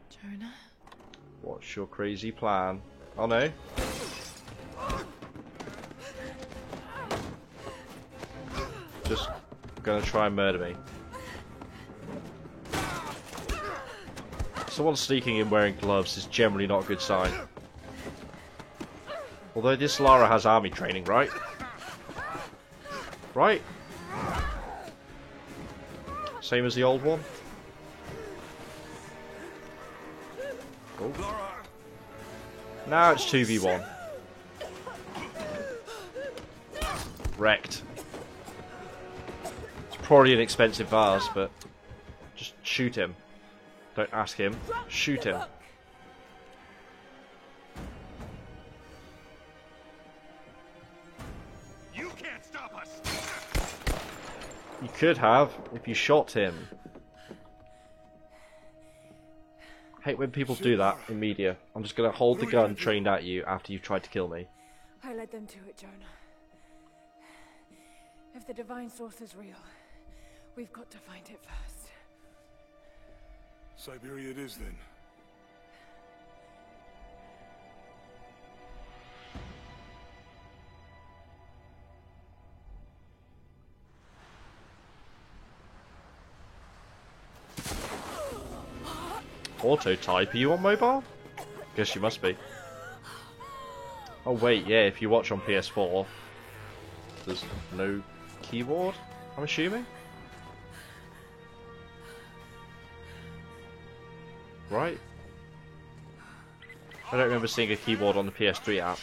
Jonah? What's your crazy plan? Oh no. Just gonna try and murder me. Someone sneaking in wearing gloves is generally not a good sign. Although this Lara has army training, right? Right? Same as the old one? Cool. Now it's 2v1. Wrecked. It's probably an expensive vase, but just shoot him. Don't ask him. Shoot him. You can't stop us! You could have if you shot him. Hate when people do that in media. I'm just gonna hold the gun trained at you after you've tried to kill me. I led them to it, Jonah. If the divine source is real, we've got to find it first. Siberia it is, then. Autotype, are you on mobile? Guess you must be. Oh wait, yeah, if you watch on PS4, there's no keyboard, I'm assuming? Right? I don't remember seeing a keyboard on the PS3 app.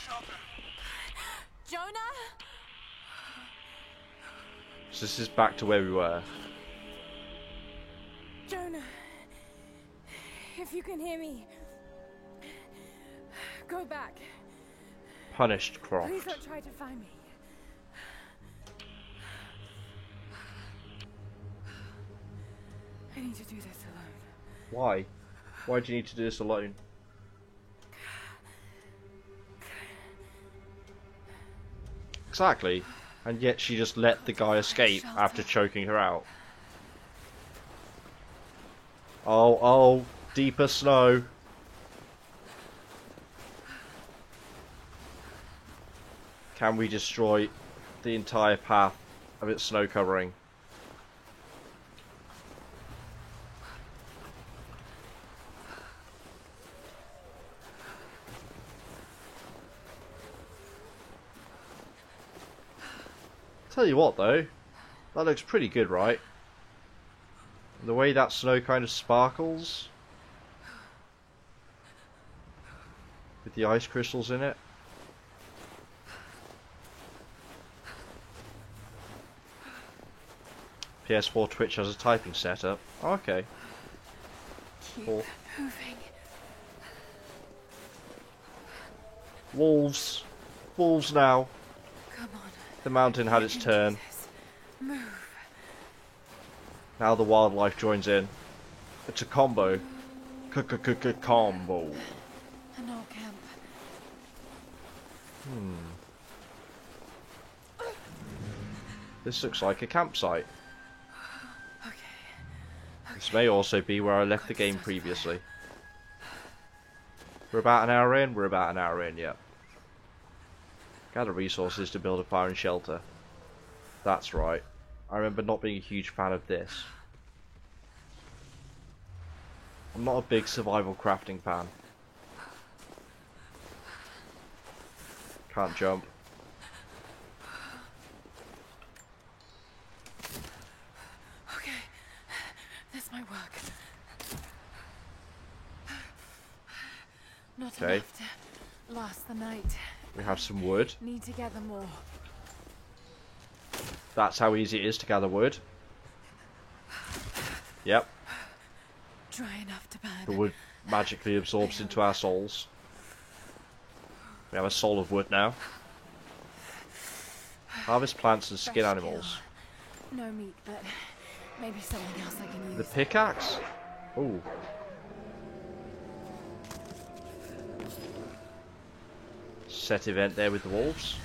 Jonah? So this is back to where we were. Jonah, if you can hear me, go back. Punished Please Croft. don't try to find me. I need to do this alone. Why? Why do you need to do this alone? Exactly. And yet she just let the guy escape after choking her out. Oh, deeper snow. Can we destroy the entire path of its snow covering? Tell you what though, that looks pretty good, right? The way that snow kind of sparkles with the ice crystals in it. PS4 Twitch has a typing setup. Oh, okay. Keep Cool. moving. Wolves. Wolves now. Come on. The mountain had its You can do turn. this. Move. Now the wildlife joins in. It's a combo. Combo. An old camp. This looks like a campsite. Okay. This may also be where I left the game previously. We're about an hour in? We're about an hour in, yeah. Gather resources to build a fire and shelter. That's right. I remember not being a huge fan of this. I'm not a big survival crafting fan. Can't jump. Okay. This might work. Not Okay. enough to last the night. We have some wood. Need to gather more. That's how easy it is to gather wood. Yep. Dry enough to burn. The wood magically absorbs into our souls. We have a soul of wood now. Harvest plants and skin Fresh animals. kill. No meat, but maybe something else I can use. The pickaxe? Ooh. Set event there with the wolves.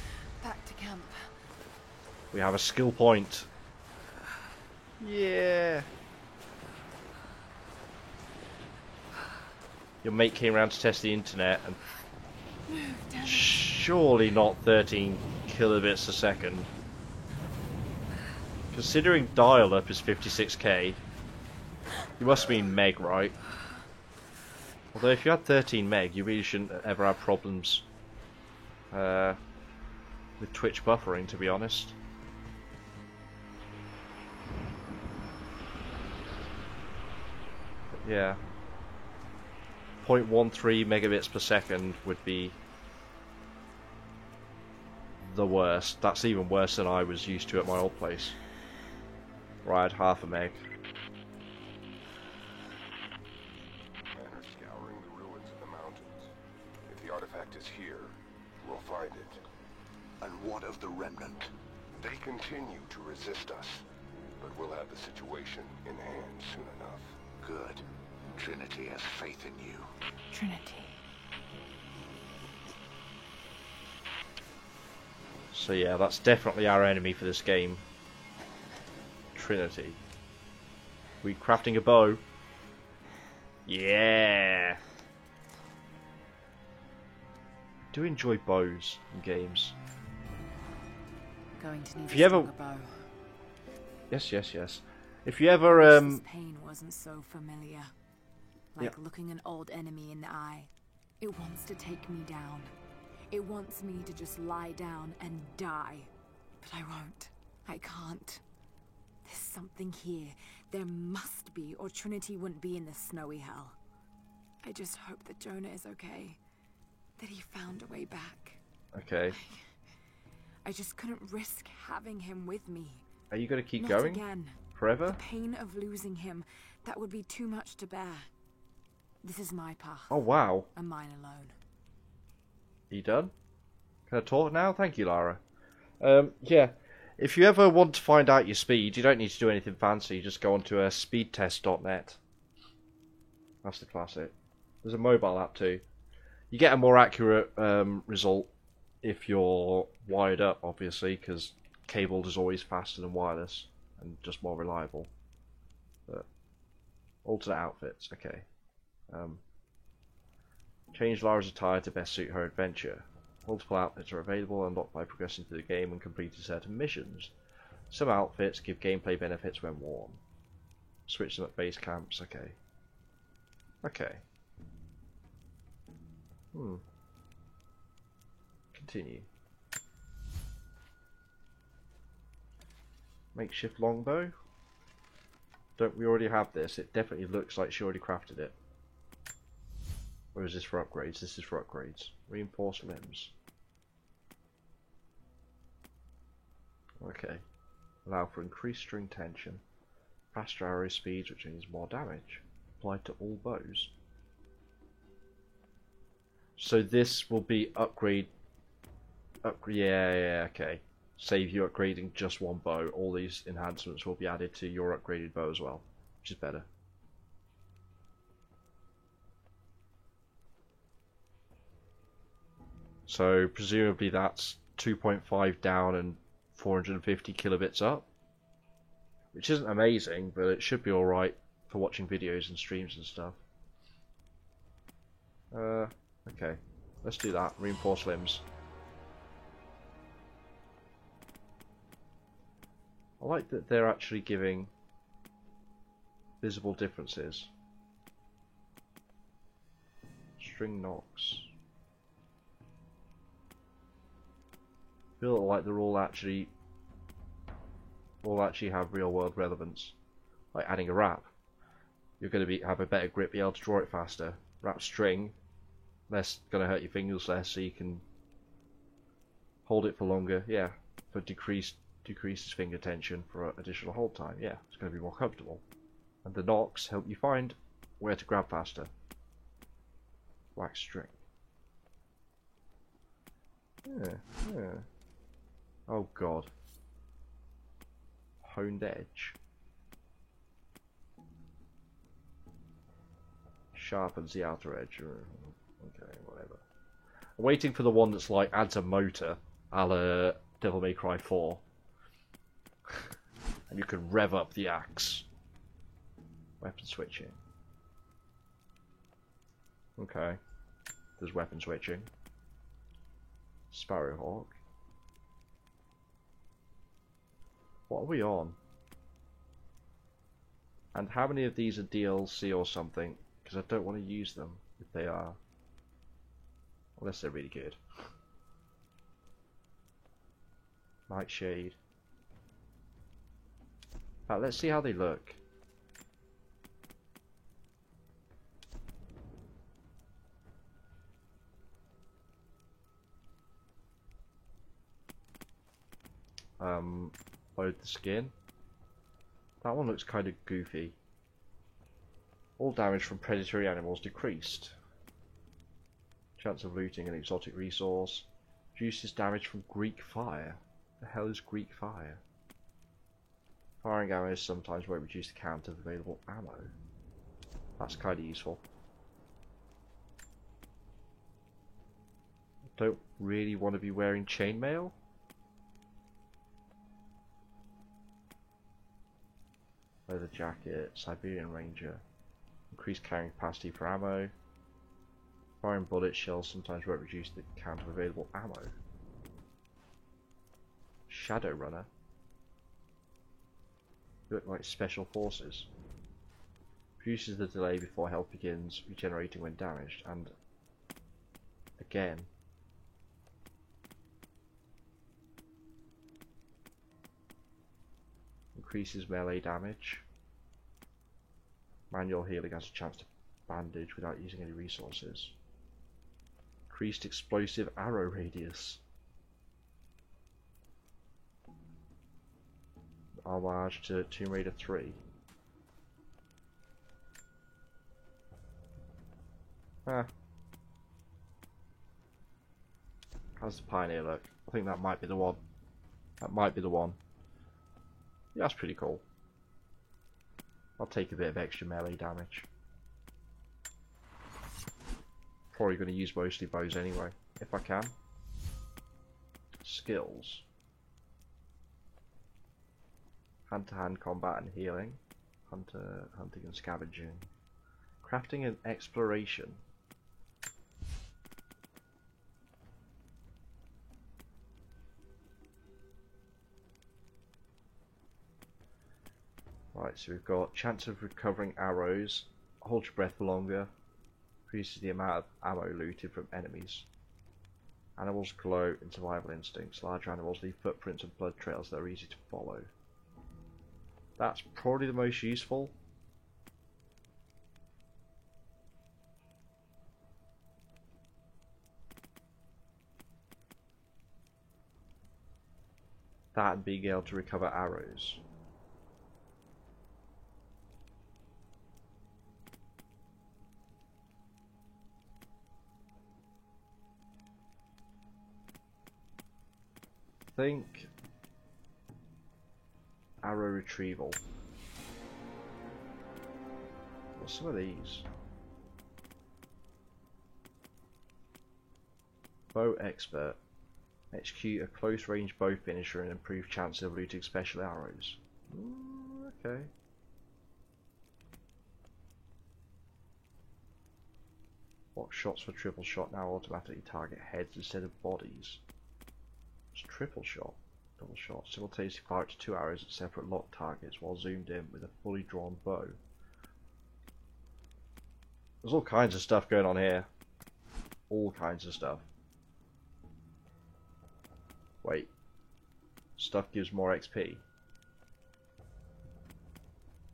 Back to camp. We have a skill point. Yeah. Your mate came around to test the internet and Damn it. surely not 13 kilobits a second. Considering dial-up is 56k, you must mean meg, right? Although if you had 13 meg, you really shouldn't ever have problems with Twitch buffering, to be honest. But yeah. 0.13 megabits per second would be the worst. That's even worse than I was used to at my old place, where I had half a meg. Men are scouring the ruins of the mountains. If the artifact is here, we'll find it. And what of the remnant? They continue to resist us, but we'll have the situation in hand soon enough. Good. Trinity has faith in you. Trinity. So yeah, that's definitely our enemy for this game. Trinity. We crafting a bow. Yeah. Do enjoy bows in games. Going to need If you a ever- stronger bow. Yes, yes, yes. If you ever This pain wasn't so familiar. Like Yeah. looking an old enemy in the eye. It wants to take me down. It wants me to just lie down and die. But I won't. I can't. There's something here. There must be, or Trinity wouldn't be in this snowy hell. I just hope that Jonah is okay. That he found a way back. Okay. I just couldn't risk having him with me. Are you gonna keep Not going again. forever? The pain of losing him, that would be too much to bear. This is my path, Oh wow. and mine alone. You done? Can I talk now? Thank you, Lara. Yeah. If you ever want to find out your speed, you don't need to do anything fancy. You just go onto speedtest.net. That's the classic. There's a mobile app too. You get a more accurate result if you're wired up, obviously, because cabled is always faster than wireless and just more reliable. But alternate outfits, okay. Change Lara's attire to best suit her adventure. Multiple outfits are available, unlocked by progressing through the game and completing certain missions. Some outfits give gameplay benefits when worn. Switch them at base camps, okay. Okay. Continue. Makeshift longbow? Don't we already have this? It definitely looks like she already crafted it. Or is this for upgrades? This is for upgrades. Reinforced limbs. Okay. Allow for increased string tension. Faster arrow speeds, which means more damage. Applied to all bows. So this will be upgrade. Yeah, okay. Save you upgrading just one bow. All these enhancements will be added to your upgraded bow as well, which is better. So presumably that's 2.5 down and 450 kilobits up, which isn't amazing, but it should be alright for watching videos and streams and stuff. Okay, let's do that. Reinforce limbs. I like that they're actually giving visible differences. String knocks. Feel like they're all actually have real world relevance. Like adding a wrap. You're going to have a better grip, be able to draw it faster. Wrap string, less going to hurt your fingers less, so you can hold it for longer. Yeah, for decreases finger tension for additional hold time. Yeah, it's going to be more comfortable. And the knocks help you find where to grab faster. Wax string. Yeah. Oh god. Honed edge. Sharpens the outer edge. Okay, whatever. I'm waiting for the one that's like adds a motor, a la Devil May Cry 4. And you can rev up the axe. Weapon switching. Okay. There's weapon switching. Sparrowhawk. What are we on? And how many of these are DLC or something? Because I don't want to use them if they are. Unless they're really good. Nightshade. Right, let's see how they look. load the skin. That one looks kind of goofy. All damage from predatory animals decreased. Chance of looting an exotic resource. Reduces damage from Greek fire. The hell is Greek fire? Firing arrows sometimes won't reduce the count of available ammo. That's kind of useful. Don't really want to be wearing chainmail. Leather jacket, Siberian Ranger. Increased carrying capacity for ammo. Firing bullet shells sometimes won't reduce the count of available ammo. Shadow Runner. You look like special forces. Reduces the delay before health begins regenerating when damaged, and again. Increases melee damage. Manual healing has a chance to bandage without using any resources. Increased explosive arrow radius. Homage to Tomb Raider 3. How's the Pioneer look? I think that might be the one. That might be the one. Yeah, that's pretty cool. I'll take a bit of extra melee damage. Probably going to use mostly bows anyway, if I can. Skills. Hand-to-hand combat and healing. Hunting and scavenging. Crafting and exploration. Right, so we've got chance of recovering arrows, hold your breath for longer, increases the amount of ammo looted from enemies. Animals glow in survival instincts. Larger animals leave footprints and blood trails that are easy to follow. That's probably the most useful. That and being able to recover arrows. Think arrow retrieval. What's some of these? Bow expert. Execute a close range bow finisher and improve chance of looting special arrows. Okay. What shots for triple shot now automatically target heads instead of bodies? It's triple shot. Double shot. Simultaneously fire up to 2 arrows at separate locked targets while zoomed in with a fully drawn bow. There's all kinds of stuff going on here. All kinds of stuff. Wait. Stuff gives more XP.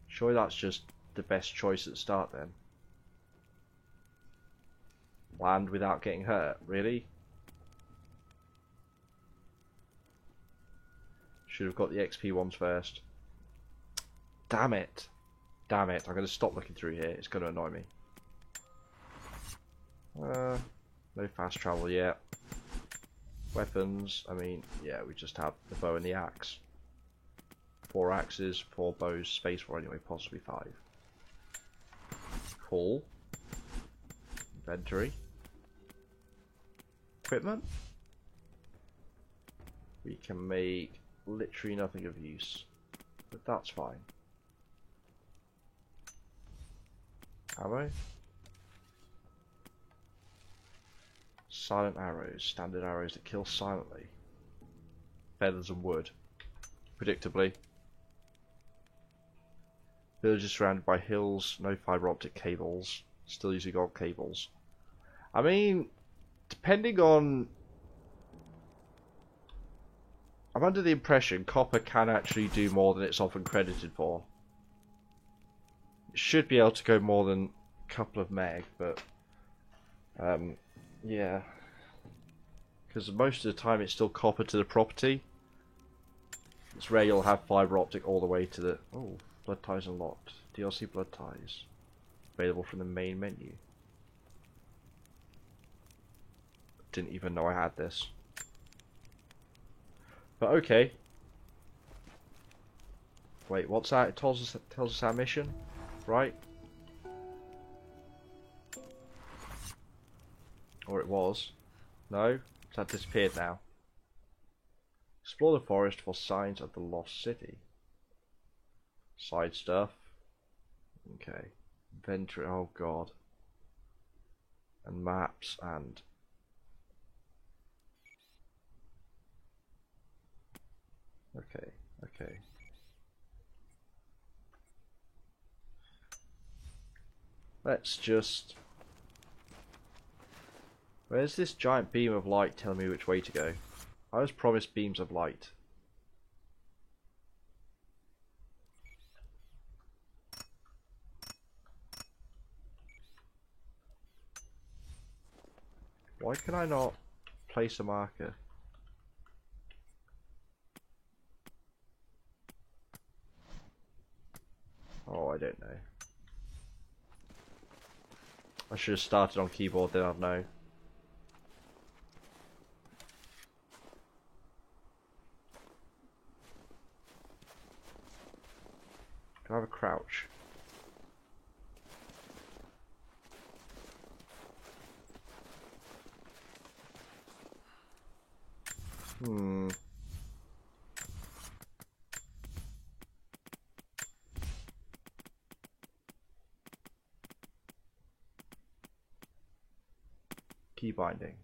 Surely that's just the best choice at the start then. Land without getting hurt, really? Should have got the XP ones first. Damn it. Damn it. I'm going to stop looking through here. It's going to annoy me. No fast travel yet. Weapons. I mean, yeah, we just have the bow and the axe. 4 axes, 4 bows, space 4 anyway, possibly 5. Cool. Inventory. Equipment. We can make literally nothing of use, but that's fine. Ammo. Silent arrows, standard arrows that kill silently. Feathers and wood. Predictably. Villages surrounded by hills, no fiber optic cables. Still using old cables. I mean, depending on... I'm under the impression copper can actually do more than it's often credited for. It should be able to go more than a couple of meg, but... yeah. Because most of the time it's still copper to the property. It's rare you'll have fiber optic all the way to the... Oh, blood ties unlocked. DLC blood ties. Available from the main menu. Didn't even know I had this. But okay. Wait, what's that? It tells us our mission, right? Or it was. No? That disappeared now. Explore the forest for signs of the lost city. Side stuff. Okay. Inventory. Oh god. And maps and... Okay. Okay. Let's just... Where's this giant beam of light telling me which way to go? I was promised beams of light. Why can I not place a marker? Oh, I don't know. I should have started on keyboard, then I'd know. Can I have a crouch? Key binding.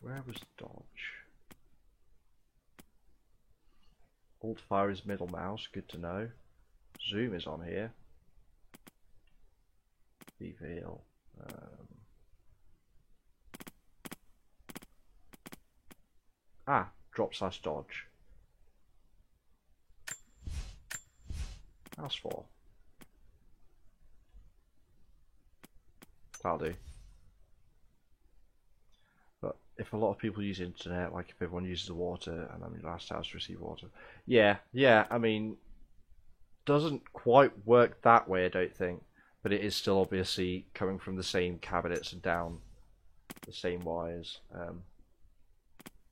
Where was dodge? Alt fire is middle mouse, good to know. Zoom is on here. Reveal. Drop slash dodge. Mouse 4. That'll do. But if a lot of people use internet, like if everyone uses the water and I'm your last house to receive water. Yeah, I mean, doesn't quite work that way, I don't think. But it is still obviously coming from the same cabinets and down the same wires.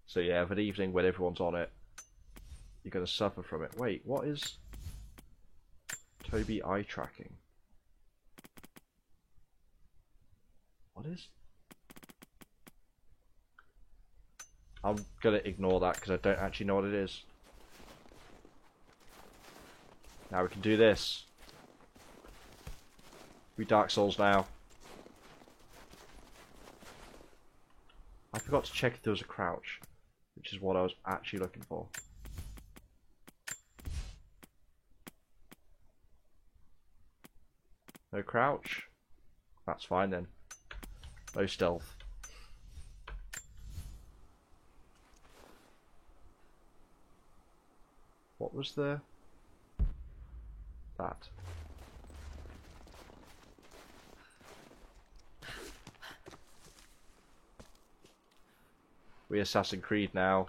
So yeah, of an evening when everyone's on it, you're going to suffer from it. Wait, what is Toby eye tracking? What is... I'm going to ignore that because I don't actually know what it is. Now we can do this. We Dark Souls now. I forgot to check if there was a crouch, which is what I was actually looking for. No crouch? That's fine then. No stealth. What was there? That. We Assassin's Creed now.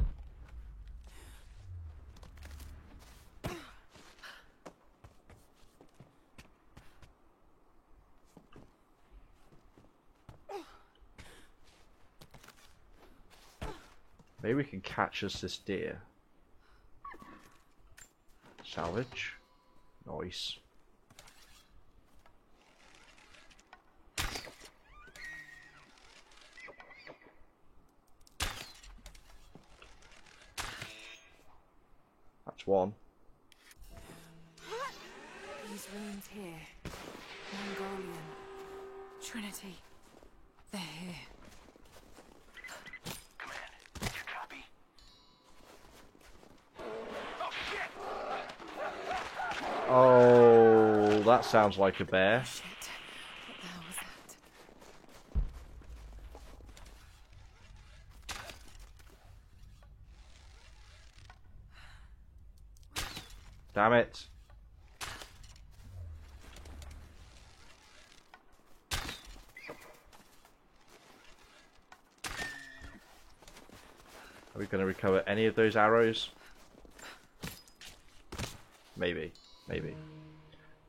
Maybe we can catch us this deer. Salvage. Nice. That's one. These ruins here. Mongolian. Trinity. They're here. Oh, that sounds like a bear. Shit. What the hell was that? Damn it. Are we going to recover any of those arrows? Maybe. Maybe.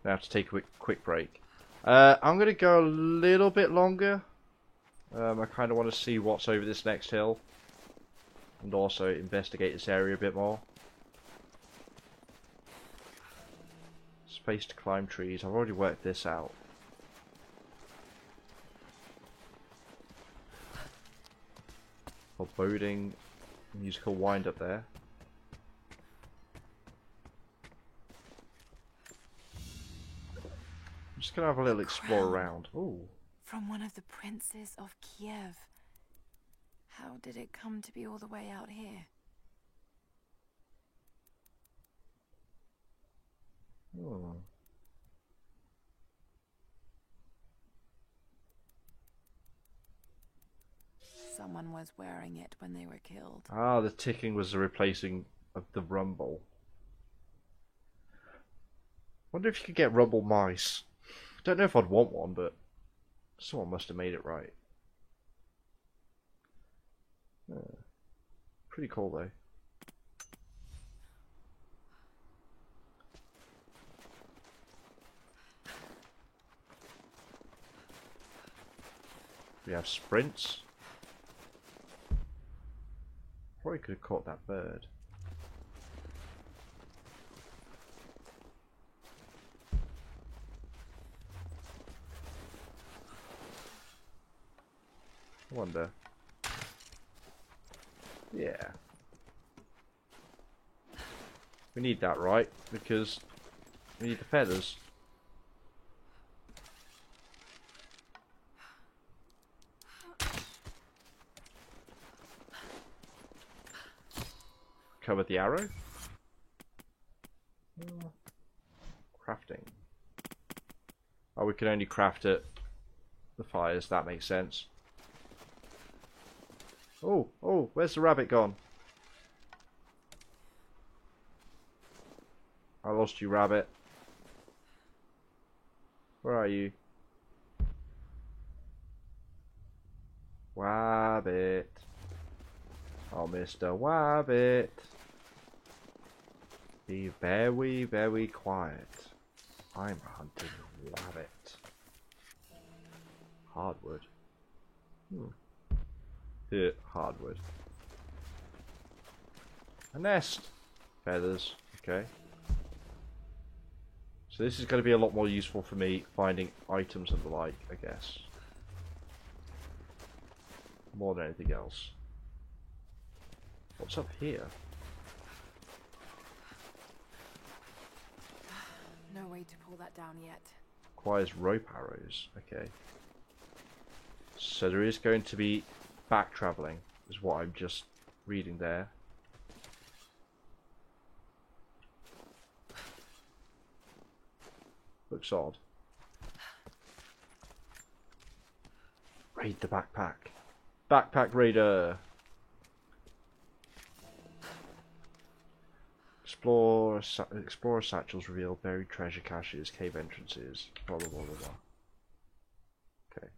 I have to take a quick break. I'm going to go a little bit longer. I kind of want to see what's over this next hill. And also investigate this area a bit more. Space to climb trees. I've already worked this out. Foreboding musical wind up there. I'm just gonna have a little explore around. Ooh. From one of the princes of Kiev. How did it come to be all the way out here? Hmm. Someone was wearing it when they were killed. Ah, the ticking was the replacing of the rumble. Wonder if you could get rumble mice. Don't know if I'd want one, but someone must have made it right. Yeah. Pretty cool though. We have sprints. Probably could have caught that bird. I wonder. Yeah. We need that, right? Because we need the feathers. Cover the arrow. Crafting. Oh, we can only craft it. The fires, that makes sense. Oh, oh, where's the rabbit gone? I lost you, rabbit. Where are you? Wabbit. Oh, Mr. Wabbit. Be very, very quiet. I'm hunting rabbit. Hardwood. Yeah, hardwood. A nest. Feathers. Okay. So this is going to be a lot more useful for me finding items and the like, I guess. More than anything else. What's up here? No way to pull that down yet. Requires rope arrows. Okay. So there is going to be back travelling, is what I'm just reading there. Looks odd. Raid the backpack. Backpack raider. Explorer satchels reveal buried treasure caches, cave entrances, blah blah blah blah blah. Okay.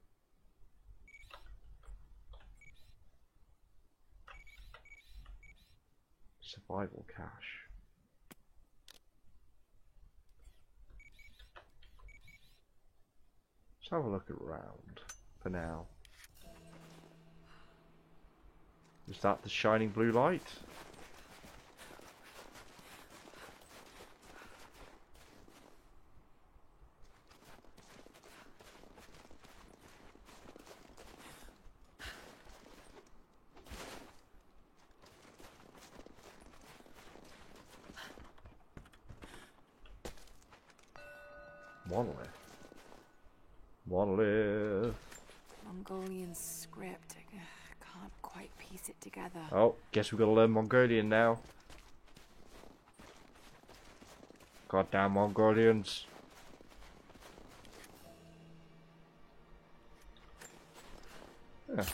Survival cache. Let's have a look around for now. Is that the shining blue light? Monolith. Monolith. Mongolian script. I can't quite piece it together. Oh, guess we've got to learn Mongolian now. Goddamn Mongolians. Yeah.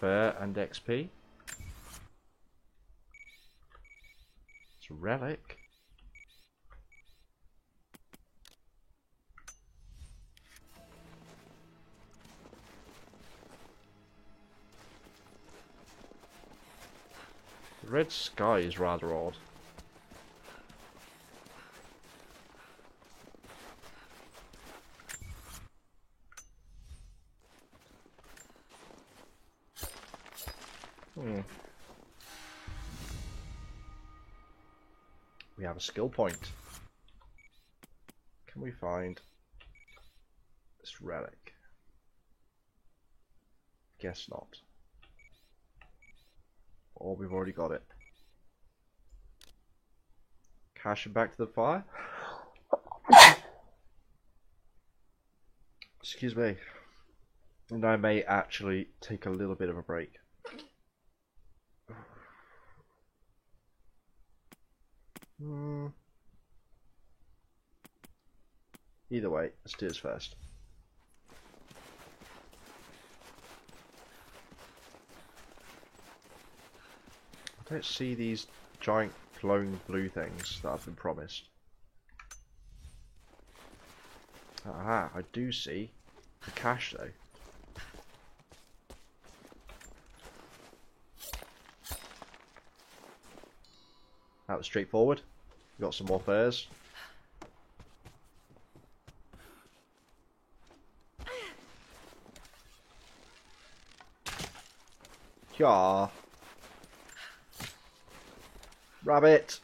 Fair and XP. It's a relic. The red sky is rather odd. We have a skill point. Can we find this relic? Guess not. Or we've already got it. Cash it back to the fire. Excuse me. And I may actually take a little bit of a break. Either way, let's do this first. I don't see these giant glowing blue things that I've been promised. Aha, I do see the cash though. That was straightforward. We got some more furs. Yeah. Rabbit.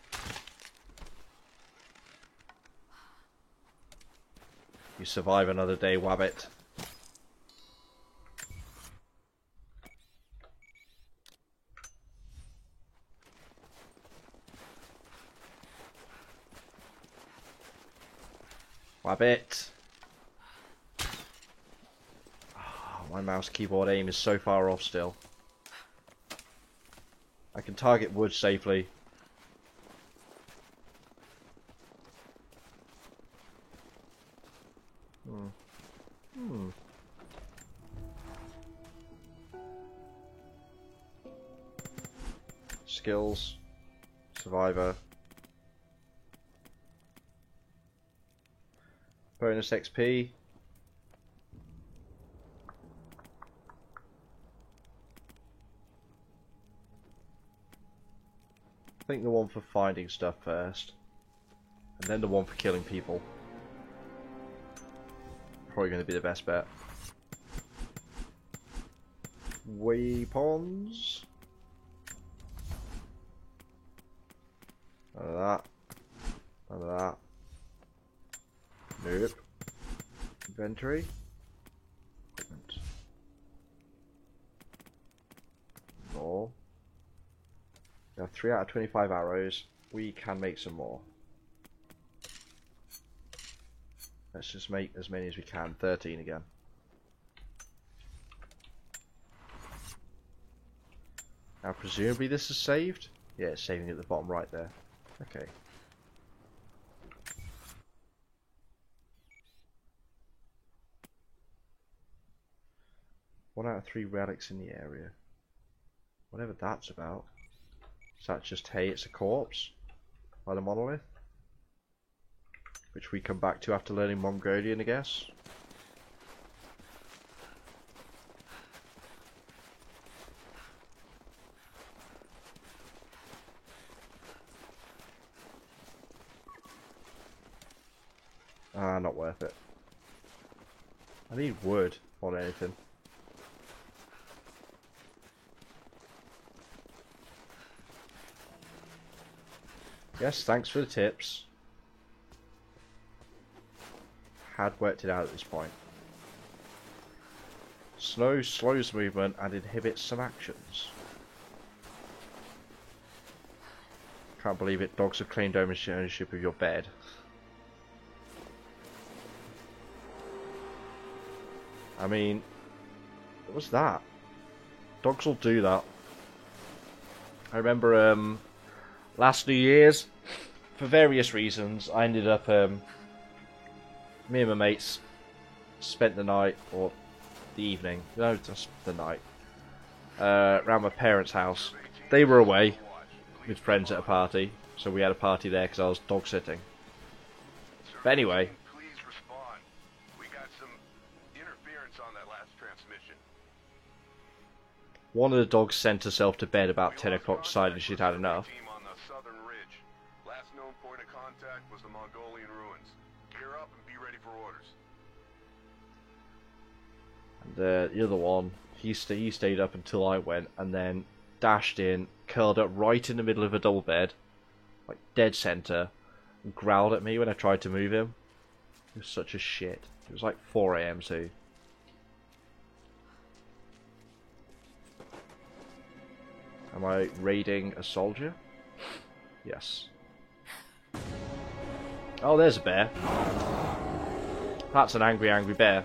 You survive another day, Wabbit. Wabbit. Oh, my mouse keyboard aim is so far off still. I can target wood safely. Skills. Survivor. Bonus XP. I think the one for finding stuff first. And then the one for killing people. Probably going to be the best bet. Weapons. None of that. None of that. Nope. Inventory. Equipment. More. We have 3 out of 25 arrows. We can make some more. Let's just make as many as we can. 13 again. Now presumably this is saved? Yeah, it's saving at the bottom right there. Okay. One out of 3 relics in the area. Whatever that's about. Is that just, hey, it's a corpse? By the monolith? Which we come back to after learning Mongolian, I guess. Ah, not worth it. I need wood more than anything. Yes, thanks for the tips. Had worked it out at this point. Snow slows movement and inhibits some actions. Can't believe it, dogs have claimed ownership of your bed. I mean, what was that? Dogs will do that. I remember last New Year's, for various reasons, I ended up, me and my mates spent the night, or the evening, no, just the night, around my parents' house. They were away with friends at a party, so we had a party there because I was dog sitting. But anyway, Please respond. We got some interference on that last transmission. One of the dogs sent herself to bed about 10 o'clock, deciding she'd had enough. Team on the southern ridge. Last known point of contact was the Mongolian ruins. Gear up and be ready for orders. And the other one, he stayed up until I went, and then dashed in, curled up right in the middle of a double bed, like dead center, and growled at me when I tried to move him. It was such a shit. It was like 4 AM too. Am I raiding a soldier? Yes. Oh, there's a bear. That's an angry, angry bear.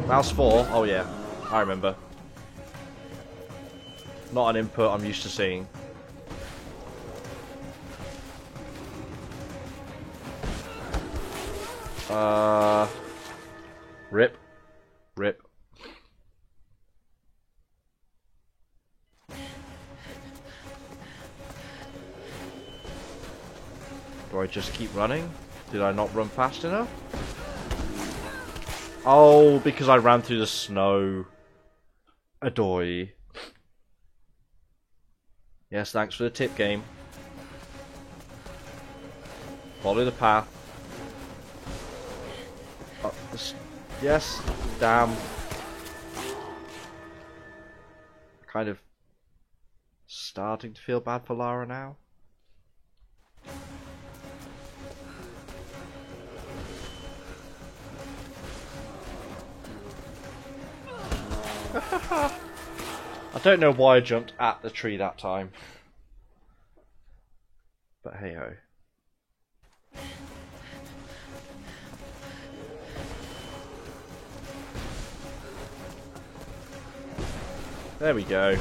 Mouse 4? Oh yeah, I remember. Not an input I'm used to seeing. Rip. Rip. Do I just keep running? Did I not run fast enough? Oh, because I ran through the snow. Adoy. Yes, thanks for the tip, game. Follow the path. Yes, damn. Kind of starting to feel bad for Lara now. I don't know why I jumped at the tree that time. But hey ho. There we go.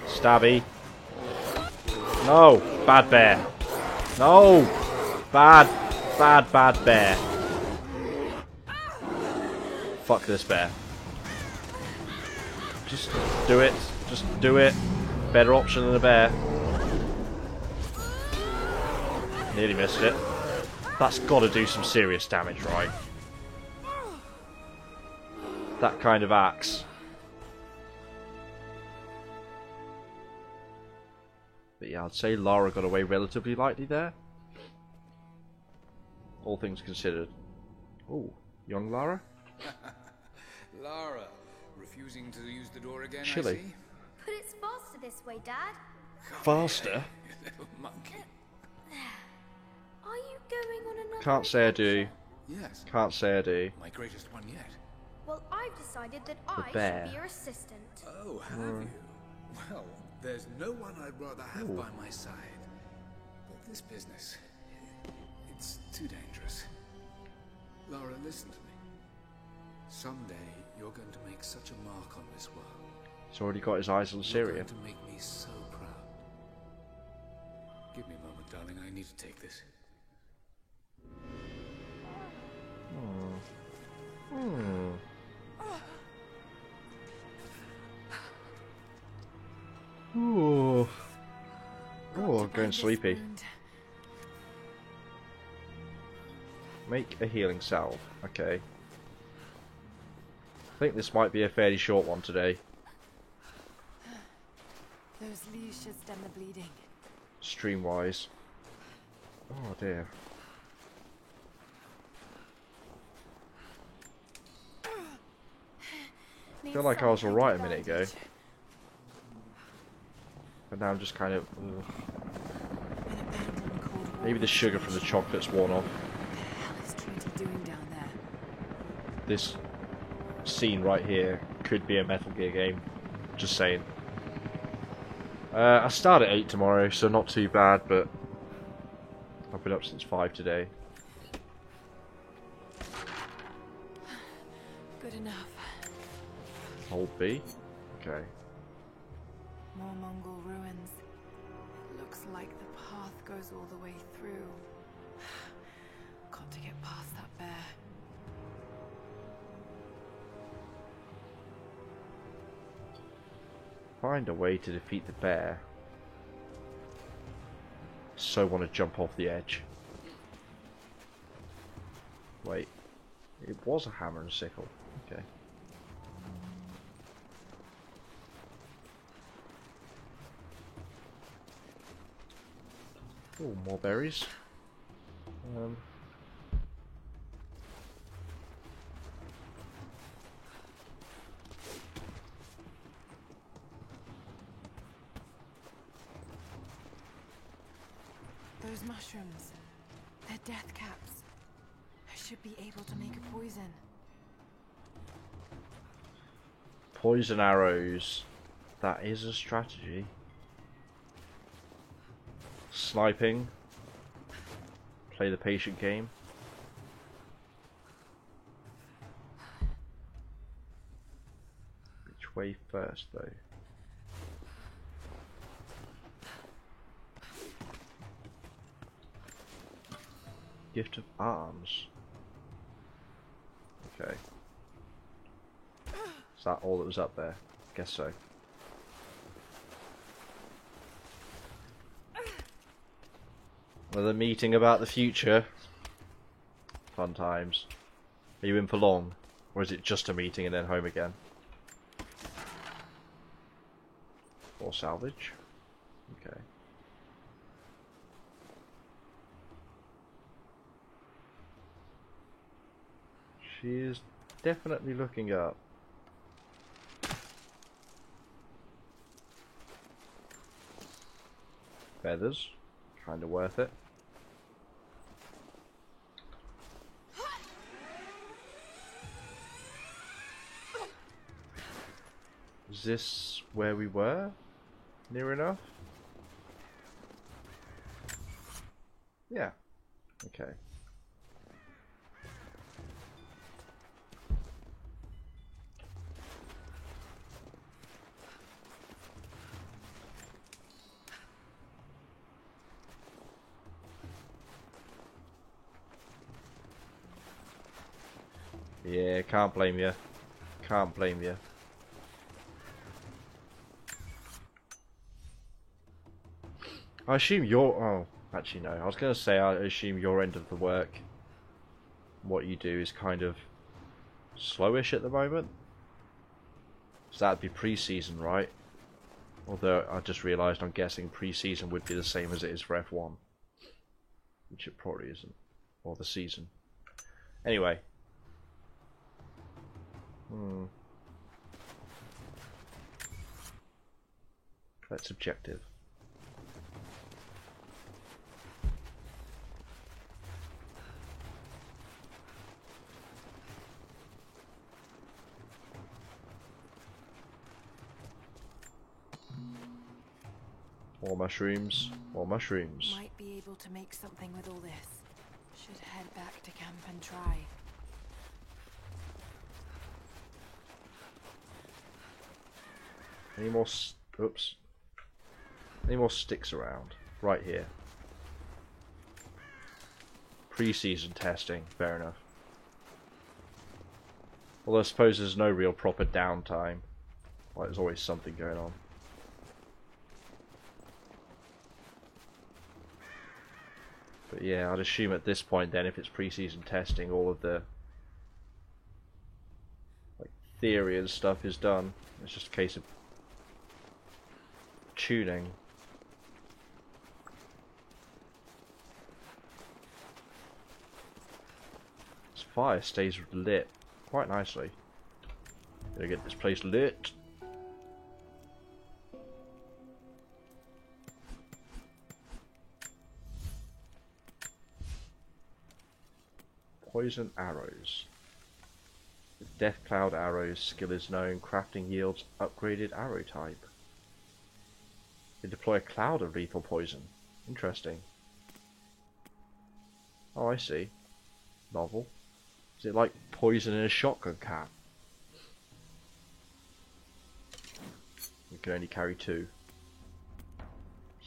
Stabby. No! Bad bear. No! Bad bear. Fuck this bear. Just do it. Just do it. Better option than a bear. Nearly missed it. That's got to do some serious damage, right? That kind of axe. But yeah, I'd say Lara got away relatively lightly there. All things considered. Ooh, young Lara? Lara, refusing to use the door again, Chilly. I see? But it's faster this way, Dad. Faster? You little monkey. Are you going on another Can't say I do. Yes, Can't say I do. my greatest one yet. Well, I've decided that I bear. should be your assistant. Oh, have you? Well, there's no one I'd rather have by my side. But this business, it's too dangerous. Lara, listen to me. Someday, you're going to make such a mark on this world. He's already got his eyes on You're Syria. going to make me so proud. Give me a moment, darling. I need to take this. Ooh. Oh, I'm going sleepy. Make a healing salve. Okay. I think this might be a fairly short one today. Those leaves should stem the bleeding. Stream-wise. Oh dear. I feel like I was alright a minute ago. But now I'm just kind of... Maybe the sugar from the chocolate's worn off. What the hell is Trinity doing down there? This scene right here could be a Metal Gear game. Just saying. I start at 8 tomorrow, so not too bad, but I've been up since 5 today. Good enough. Hold B. Okay. More Mongol ruins. It looks like the path goes all the way through. Got to get past that bear. Find a way to defeat the bear. So want to jump off the edge. Wait. It was a hammer and sickle. Okay. Oh, more berries. Those mushrooms, they're death caps. I should be able to make a poison. Poison arrows. That is a strategy. Sniping. Play the patient game. Which way first, though? Gift of arms. Okay. Is that all that was up there? Guess so. Another meeting about the future. Fun times. Are you in for long? Or is it just a meeting and then home again? Or salvage? Okay. She is definitely looking up. Feathers. Kinda worth it. Is this where we were? Near enough? Yeah. Okay. Yeah, can't blame you. Can't blame you. I assume you're... Oh, actually no. I was going to say I assume your end of the work, what you do is kind of slowish at the moment. So that'd be pre-season, right? Although I just realised I'm guessing pre-season would be the same as it is for F1. Which it probably isn't. Or the season. Anyway. That's objective. More mushrooms. More mushrooms. Might be able to make something with all this. Should head back to camp and try. Any more... Oops. Any more sticks around? Right here. Pre-season testing. Fair enough. Although I suppose there's no real proper downtime. Like, there's always something going on. But yeah, I'd assume at this point then, if it's pre-season testing, all of the like theory and stuff is done. It's just a case of tuning. This fire stays lit quite nicely. Gonna get this place lit. Poison arrows. With Death Cloud arrows, skill is known. Crafting yields upgraded arrow type. They deploy a cloud of lethal poison. Interesting. Oh, I see. Novel. Is it like poison in a shotgun cap? We can only carry 2.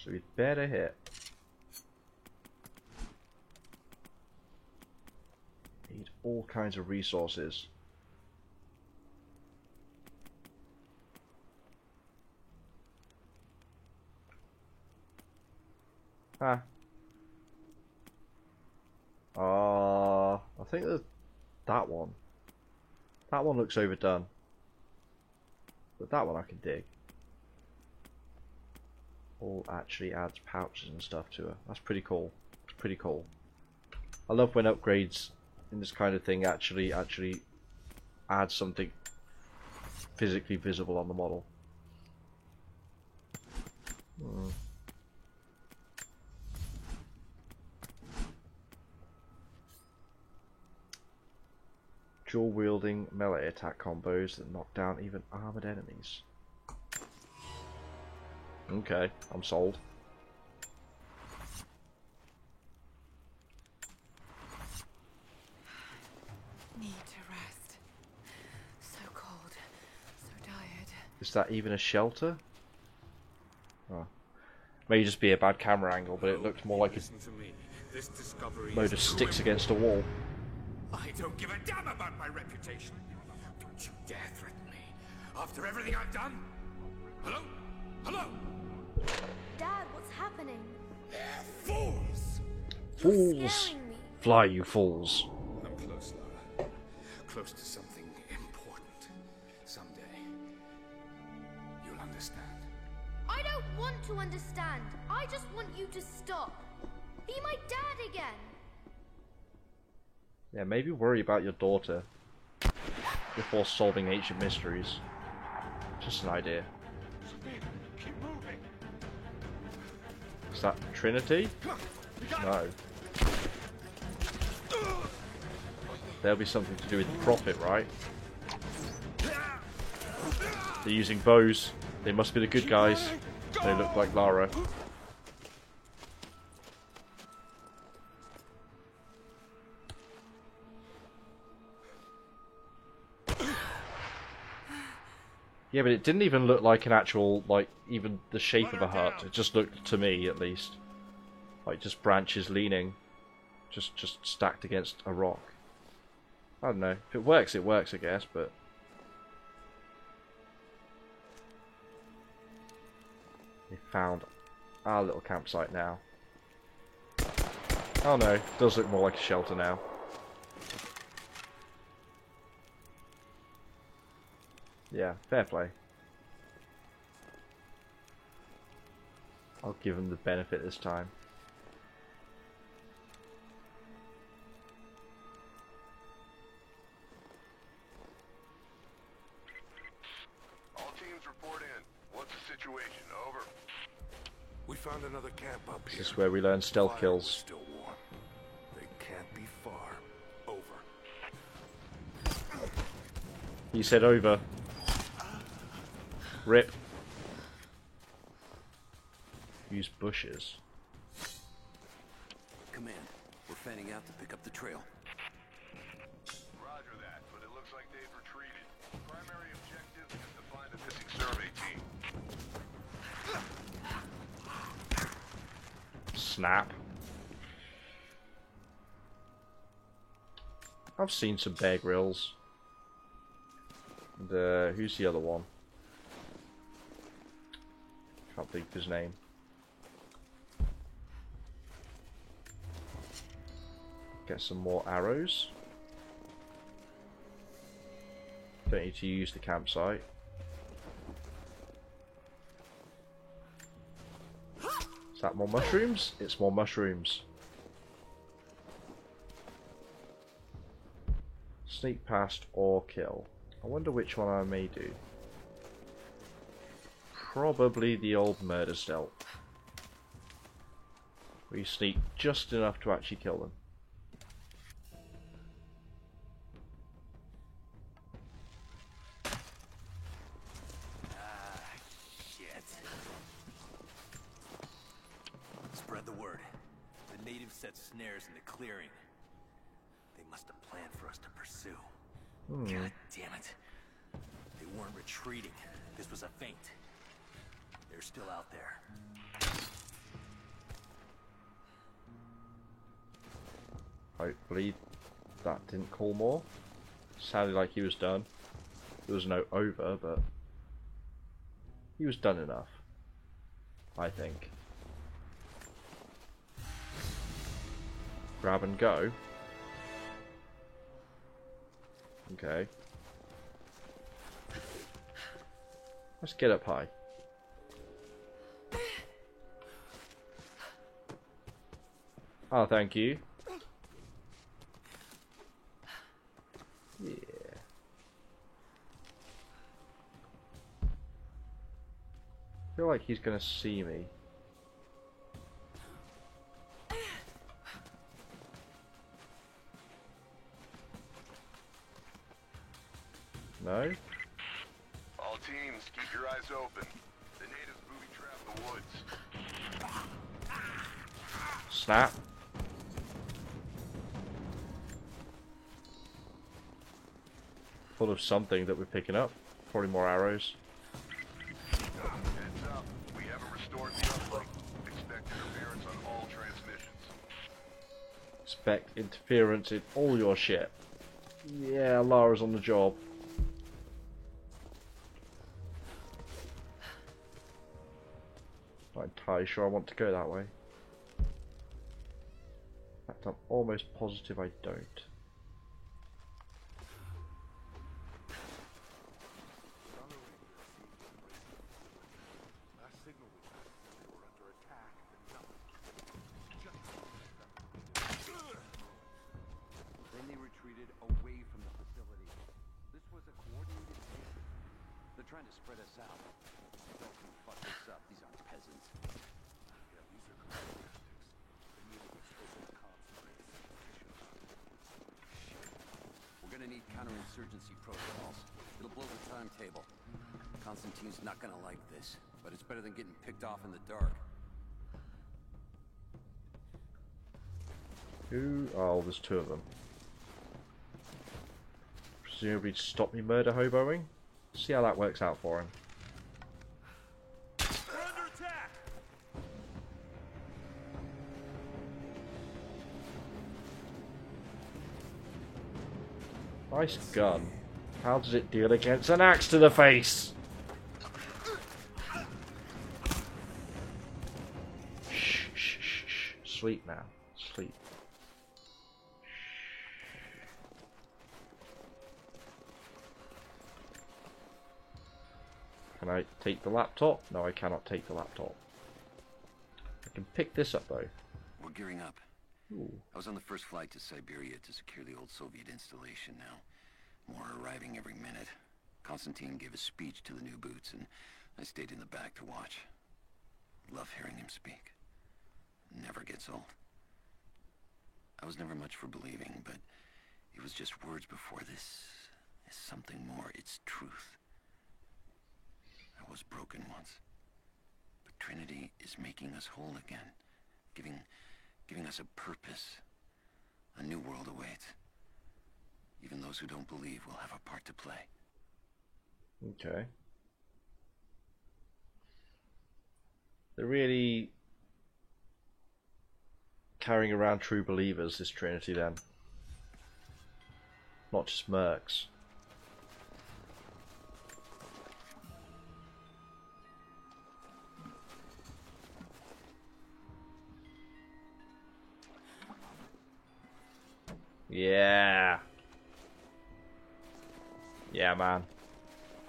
So we'd better hit. Need all kinds of resources. Ah. I think that one. That one looks overdone. But that one I can dig. All actually adds pouches and stuff to her. That's pretty cool. It's pretty cool. I love when upgrades in this kind of thing actually add something physically visible on the model. Dual wielding melee attack combos that knock down even armored enemies. Okay, I'm sold. Need to rest. So cold, so tired. Is that even a shelter? Oh. May just be a bad camera angle, but it looked more like a load of sticks against a wall. I don't give a damn about my reputation. Don't you dare threaten me. After everything I've done. Hello? Hello? Dad, what's happening? They're fools! You're Fools! scaring me. Fly, you fools! I'm close, Lara. Close to something important. Someday, you'll understand. I don't want to understand. I just want you to stop. Be my dad again. Yeah, maybe worry about your daughter before solving ancient mysteries. Just an idea. Keep moving. Is that Trinity? No. There'll be something to do with the Prophet, right? They're using bows. They must be the good guys. They look like Lara. Yeah, but it didn't even look like an actual, like, even the shape of a hut. It just looked, to me at least, like just branches leaning, just stacked against a rock. I don't know. If it works, I guess, but... We found our little campsite now. Oh no, it does look more like a shelter now. Yeah, fair play. I'll give him the benefit this time. All teams report in. What's the situation? Over. We found another camp up here. This is where we learn stealth Fire kills. was still warm. They can't be far. Over. He said over. Rip. Use bushes. Command, we're fanning out to pick up the trail. Roger that, but it looks like they've retreated. Primary objective is to find a missing survey team. Snap. I've seen some Bear Grylls. And, who's the other one? Can't think of his name. Get some more arrows. Don't need to use the campsite. Is that more mushrooms? It's more mushrooms. Sneak past or kill. I wonder which one I may do. Probably the old murder stealth. We sneak just enough to actually kill them. Shit. Spread the word. The natives set snares in the clearing. They must have planned for us to pursue. God damn it. They weren't retreating. This was a feint. They're still out there. Hopefully that didn't call more. Sounded like he was done. There was no over, but he was done enough, I think. Grab and go. Okay. Let's get up high. Oh, thank you. Yeah. I feel like he's gonna see me. No? All teams, keep your eyes open. The natives booby-trap the woods. Snap. Full of something that we're picking up. Probably more arrows. Heads up. We haven't restored the uplink. Expect interference on all transmissions. Expect interference in all your shit. Yeah, Lara's on the job. Not entirely sure I want to go that way. In fact, I'm almost positive I don't. Then they retreated away from the facility. This was a coordinated attack. They're trying to spread us out. Don't fuck this up. These aren't peasants. Yeah, these are command tactics. They need to expose the concentrates. We're gonna need counterinsurgency protocols. It'll blow the timetable. Constantine's not gonna like this, but it's better than getting picked off in the dark. Who? Oh, there's two of them. Presumably to stop me murder hoboing. See how that works out for him. We're under attack! Nice gun. How does it deal against an axe to the face? Shh, shh, shh, shh. Sleep now. Sleep. Can I take the laptop? No, I cannot take the laptop. I can pick this up though. We're gearing up. Ooh. I was on the first flight to Siberia to secure the old Soviet installation now. More are arriving every minute. Constantine gave a speech to the new boots, and I stayed in the back to watch. Love hearing him speak. Never gets old. I was never much for believing, but it was just words before. This is something more. It's truth. I was broken once, but Trinity is making us whole again, giving us a purpose. A new world awaits. Even those who don't believe will have a part to play. Okay. They're really carrying around true believers, this Trinity then. Not just mercs. Yeah. Yeah, man.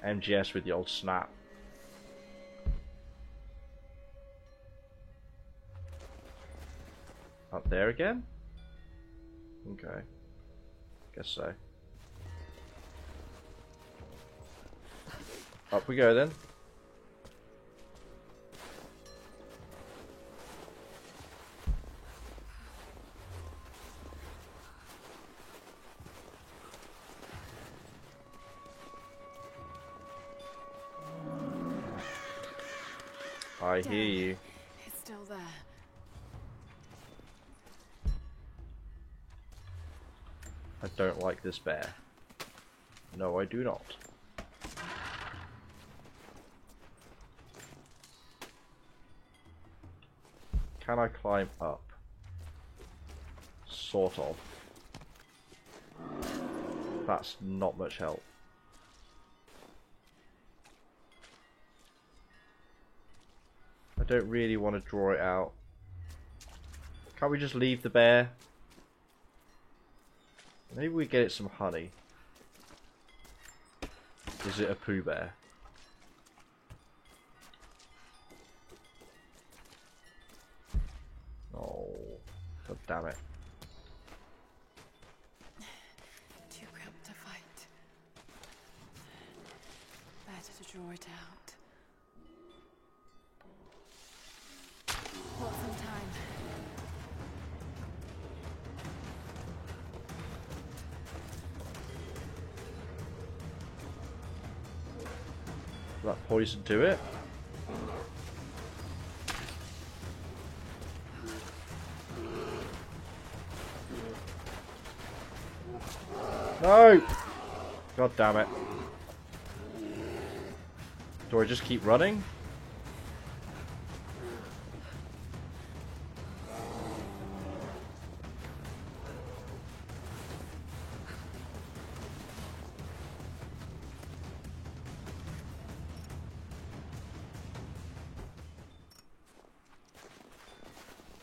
MGS with the old snap. Up there again? Okay. Guess so. Up we go then. I hear you. It's still there. I don't like this bear. No, I do not. Can I climb up? Sort of. That's not much help. I don't really want to draw it out. Can't we just leave the bear? Maybe we get it some honey. Is it a Pooh Bear? Oh, god damn it. Too cramped to fight. Better to draw it out. Want some time. That poison do it? No! God damn it. Do I just keep running?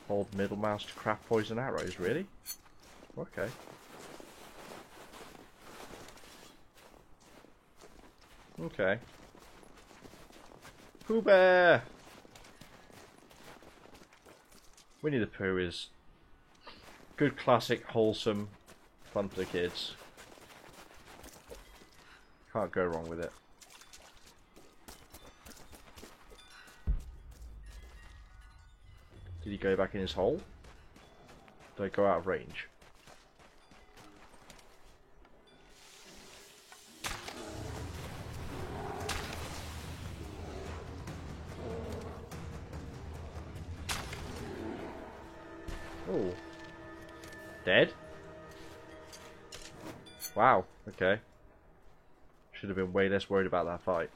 Hold middle mouse to craft poison arrows, really? Okay. Okay. Pooh Bear! Winnie the Pooh is good, classic, wholesome, fun for the kids. Can't go wrong with it. Did he go back in his hole? Did I go out of range? Oh. Dead? Wow, okay. Should have been way less worried about that fight.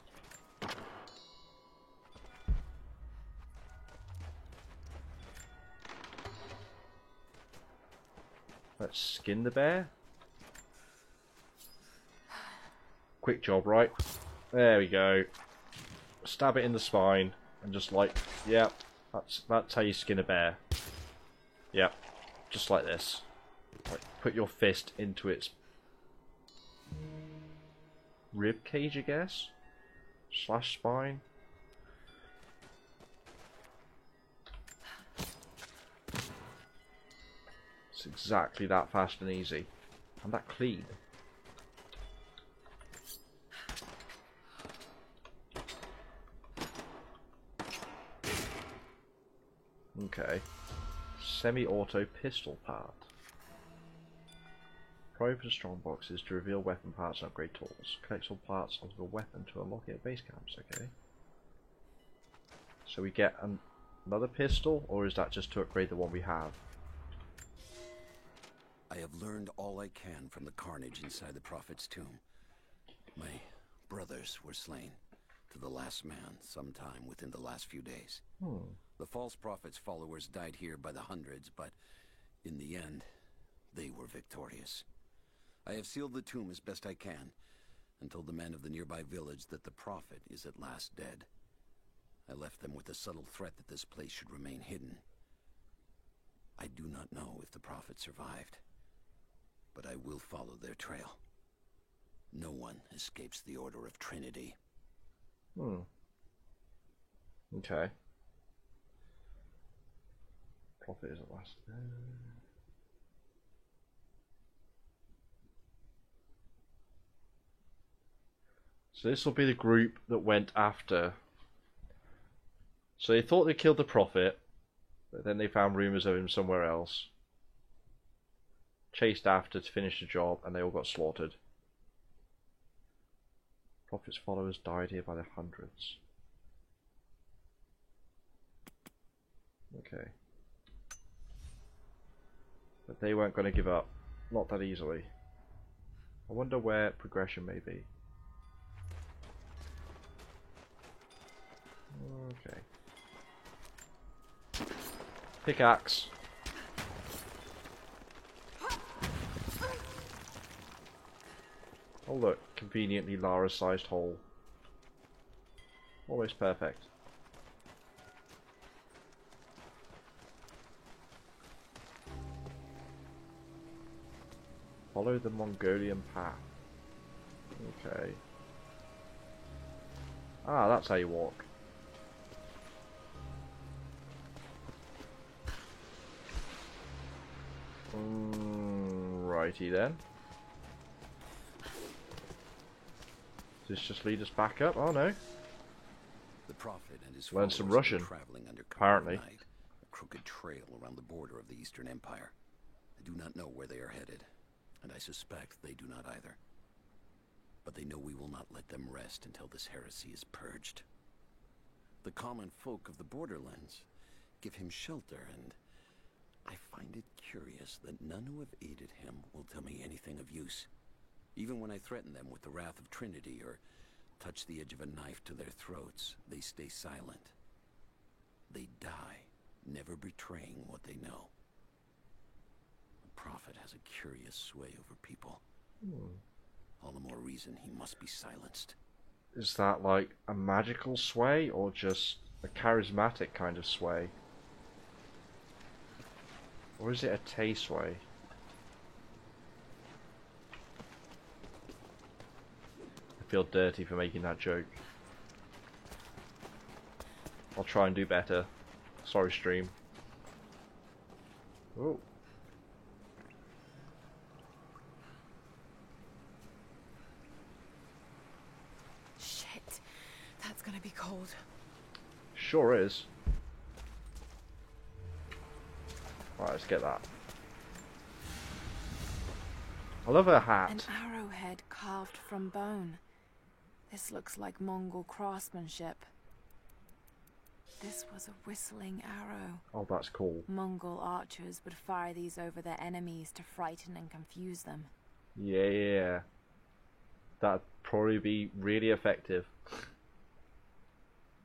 Let's skin the bear. Quick job, right? There we go. Stab it in the spine and just like, yep, that's how you skin a bear. Yep, just like this. Like, put your fist into its rib cage, I guess? Slash spine. It's exactly that fast and easy. And that clean. Okay. Semi-auto pistol part. Probe and strong boxes to reveal weapon parts and upgrade tools. Collect all parts of the weapon to unlock it at base camps. Okay. So we get another pistol, or is that just to upgrade the one we have? I have learned all I can from the carnage inside the Prophet's tomb. My brothers were slain, to the last man, sometime within the last few days. The false Prophet's followers died here by the hundreds, but in the end, they were victorious. I have sealed the tomb as best I can, and told the men of the nearby village that the Prophet is at last dead. I left them with the subtle threat that this place should remain hidden. I do not know if the Prophet survived, but I will follow their trail. No one escapes the Order of Trinity. Okay. Prophet is at last. So this will be the group that went after. So they thought they killed the Prophet, but then they found rumours of him somewhere else. Chased after to finish the job, and they all got slaughtered. Prophet's followers died here by the hundreds. Okay. But they weren't going to give up. Not that easily. I wonder where progression may be. Okay. Pickaxe. Oh look, conveniently Lara-sized hole. Almost perfect. Follow the Mongolian path. Okay. Ah, that's how you walk. Righty then. Does this just lead us back up? Oh no. The prophet and his Learn some followers were Russian, traveling under cover apparently. of night, a crooked trail around the border of the Eastern Empire. I do not know where they are headed, and I suspect they do not either. But they know we will not let them rest until this heresy is purged. The common folk of the borderlands give him shelter, and I find it curious that none who have aided him will tell me anything of use. Even when I threaten them with the wrath of Trinity or touch the edge of a knife to their throats, they stay silent. They die, never betraying what they know. The prophet has a curious sway over people. All the more reason he must be silenced. Is that like a magical sway or just a charismatic kind of sway? Or is it a Tay sway? I feel dirty for making that joke. I'll try and do better. Sorry, stream. Oh. Shit. That's gonna be cold. Sure is. Right, let's get that. I love her hat. An arrowhead carved from bone. This looks like Mongol craftsmanship. This was a whistling arrow. Oh, that's cool. Mongol archers would fire these over their enemies to frighten and confuse them. Yeah. That'd probably be really effective.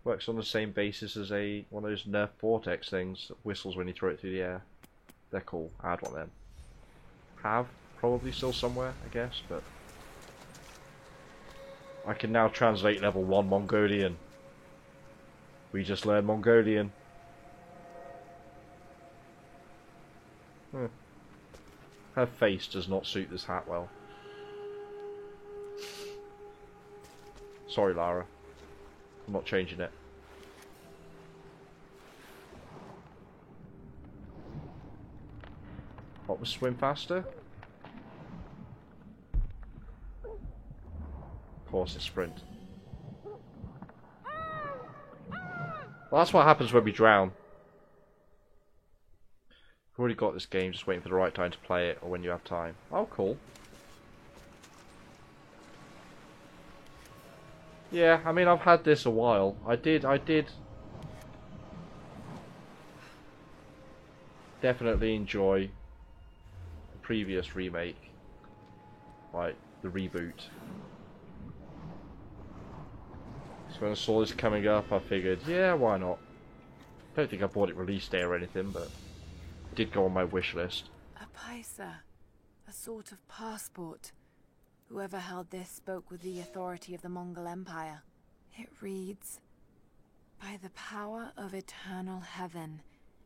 Works on the same basis as one of those Nerf Vortex things that whistles when you throw it through the air. They're cool. I had one of them. Have probably still somewhere, I guess, but I can now translate level 1 Mongolian. We just learned Mongolian. Her face does not suit this hat well. Sorry, Lara. I'm not changing it. What was swim faster? Of course it's sprint. Well, that's what happens when we drown. We've already got this game, just waiting for the right time to play it, or when you have time. Oh, cool. Yeah, I mean, I've had this a while. I did definitely enjoy the previous remake, like the reboot. So when I saw this coming up, I figured, yeah, why not? Don't think I bought it release day or anything, but it did go on my wish list. A paisa, a sort of passport. Whoever held this spoke with the authority of the Mongol Empire. It reads, "By the power of eternal heaven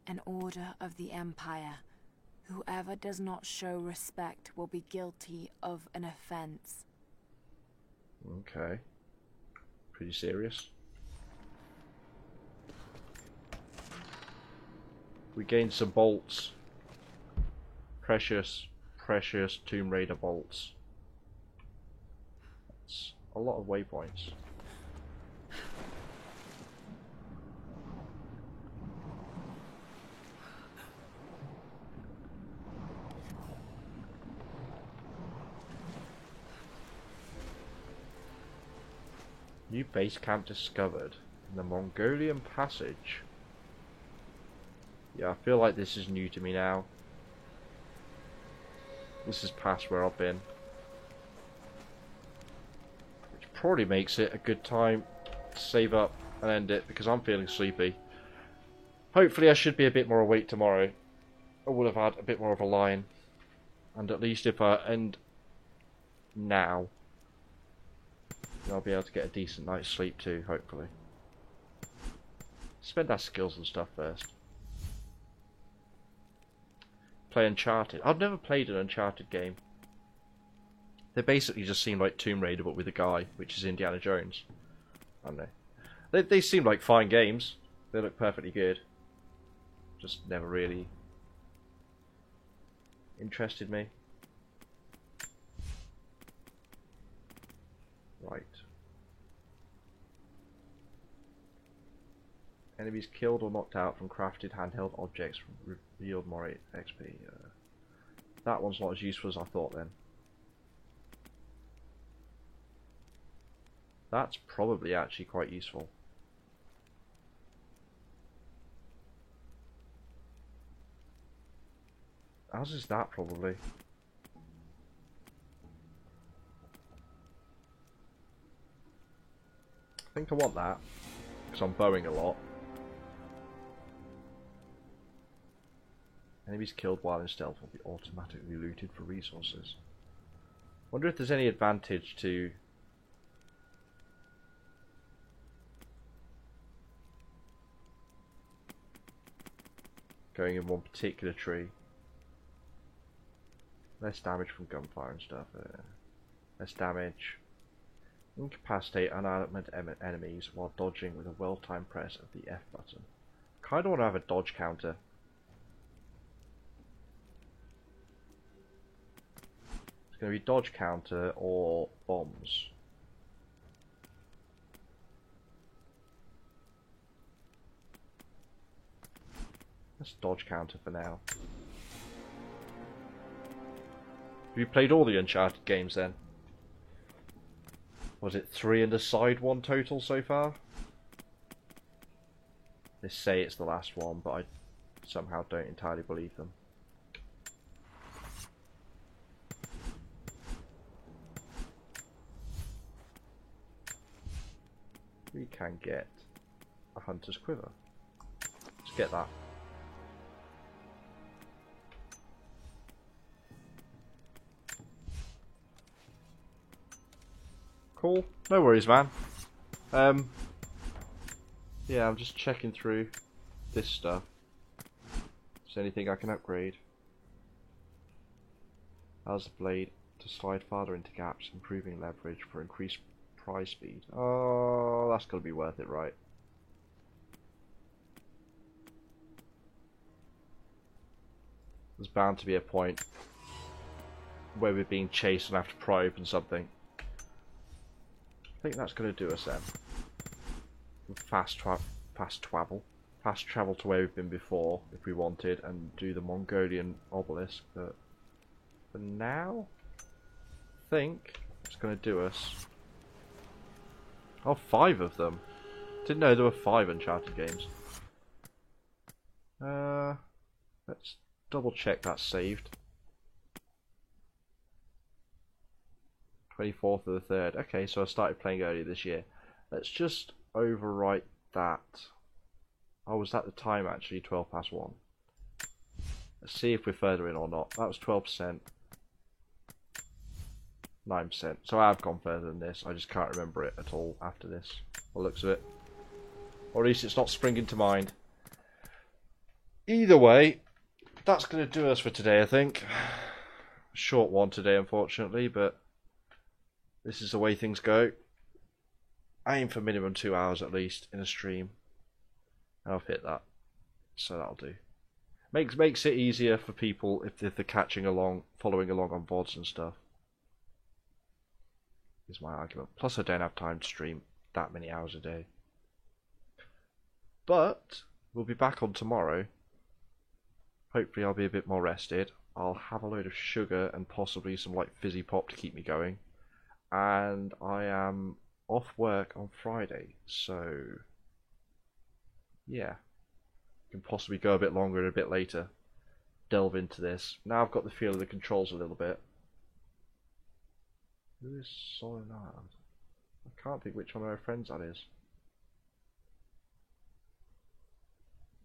and order of the Empire, whoever does not show respect will be guilty of an offense." Okay. Pretty serious. We gained some bolts. Precious Tomb Raider bolts. That's a lot of waypoints. New base camp discovered in the Mongolian Passage. Yeah, I feel like this is new to me now. This is past where I've been. Which probably makes it a good time to save up and end it, because I'm feeling sleepy. Hopefully I should be a bit more awake tomorrow. I would have had a bit more of a line. And at least if I end now, I'll be able to get a decent night's sleep too, hopefully. Spend our skills and stuff first. Play Uncharted. I've never played an Uncharted game. They basically just seem like Tomb Raider but with a guy, which is Indiana Jones. I don't know. They seem like fine games. They look perfectly good. Just never really interested me. Right. Enemies killed or knocked out from crafted handheld objects from revealed more XP. That one's not as useful as I thought then. That's probably actually quite useful. As is that probably. I think I want that because I'm bowing a lot. Enemies killed while in stealth will be automatically looted for resources. Wonder if there's any advantage to going in one particular tree. Less damage from gunfire and stuff. Less damage. Incapacitate unarmed enemies while dodging with a well-timed press of the F button. Kinda want to have a dodge counter. It's going to be dodge counter or bombs. Let's dodge counter for now. Have you played all the Uncharted games then? Was it 3 and a side one total so far? They say it's the last one, but I somehow don't entirely believe them. We can get a hunter's quiver. Let's get that. Cool. No worries, man. Yeah, I'm just checking through this stuff. Is there anything I can upgrade? Allows the blade to slide farther into gaps, improving leverage for increased prize speed. Oh, that's gotta be worth it, right? There's bound to be a point where we're being chased and have to pry open something. I think that's going to do us then. Fast travel to where we've been before if we wanted, and do the Mongolian obelisk. But for now, I think it's going to do us. Oh, 5 of them. Didn't know there were 5 Uncharted games. Let's double check that's saved. 24th of the 3rd. Okay, so I started playing earlier this year. Let's just overwrite that. Oh, was that the time actually? 12 past 1. Let's see if we're further in or not. That was 12%. 9%. So I have gone further than this. I just can't remember it at all after this. By the looks of it. Or at least it's not springing to mind. Either way, that's going to do us for today, I think. Short one today, unfortunately, but this is the way things go. Aim for minimum 2 hours at least in a stream. And I've hit that. So that'll do. Makes it easier for people if they're catching along, following along on VODs and stuff. Is my argument. Plus I don't have time to stream that many hours a day. But we'll be back on tomorrow. Hopefully I'll be a bit more rested. I'll have a load of sugar and possibly some like fizzy pop to keep me going. And I am off work on Friday, so yeah, can possibly go a bit longer and a bit later, delve into this. Now I've got the feel of the controls a little bit. Who is Solinard? I can't think which one of our friends that is.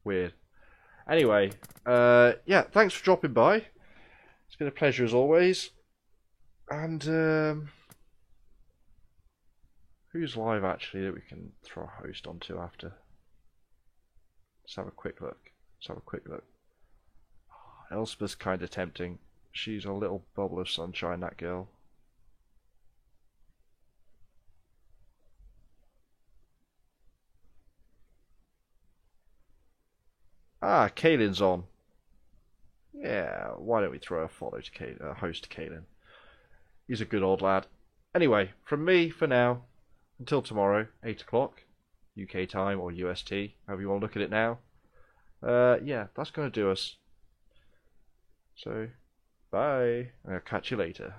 Weird. Anyway, yeah, thanks for dropping by. It's been a pleasure as always. And who's live actually that we can throw a host onto after? Let's have a quick look. Elspeth's kind of tempting. She's a little bubble of sunshine, that girl. Ah, Kaylin's on. Yeah, why don't we throw a follow to host to Kaylin? He's a good old lad. Anyway, from me for now, until tomorrow, 8 o'clock, UK time or UST, however you want to look at it now. Yeah, that's going to do us. So, bye. I'll catch you later.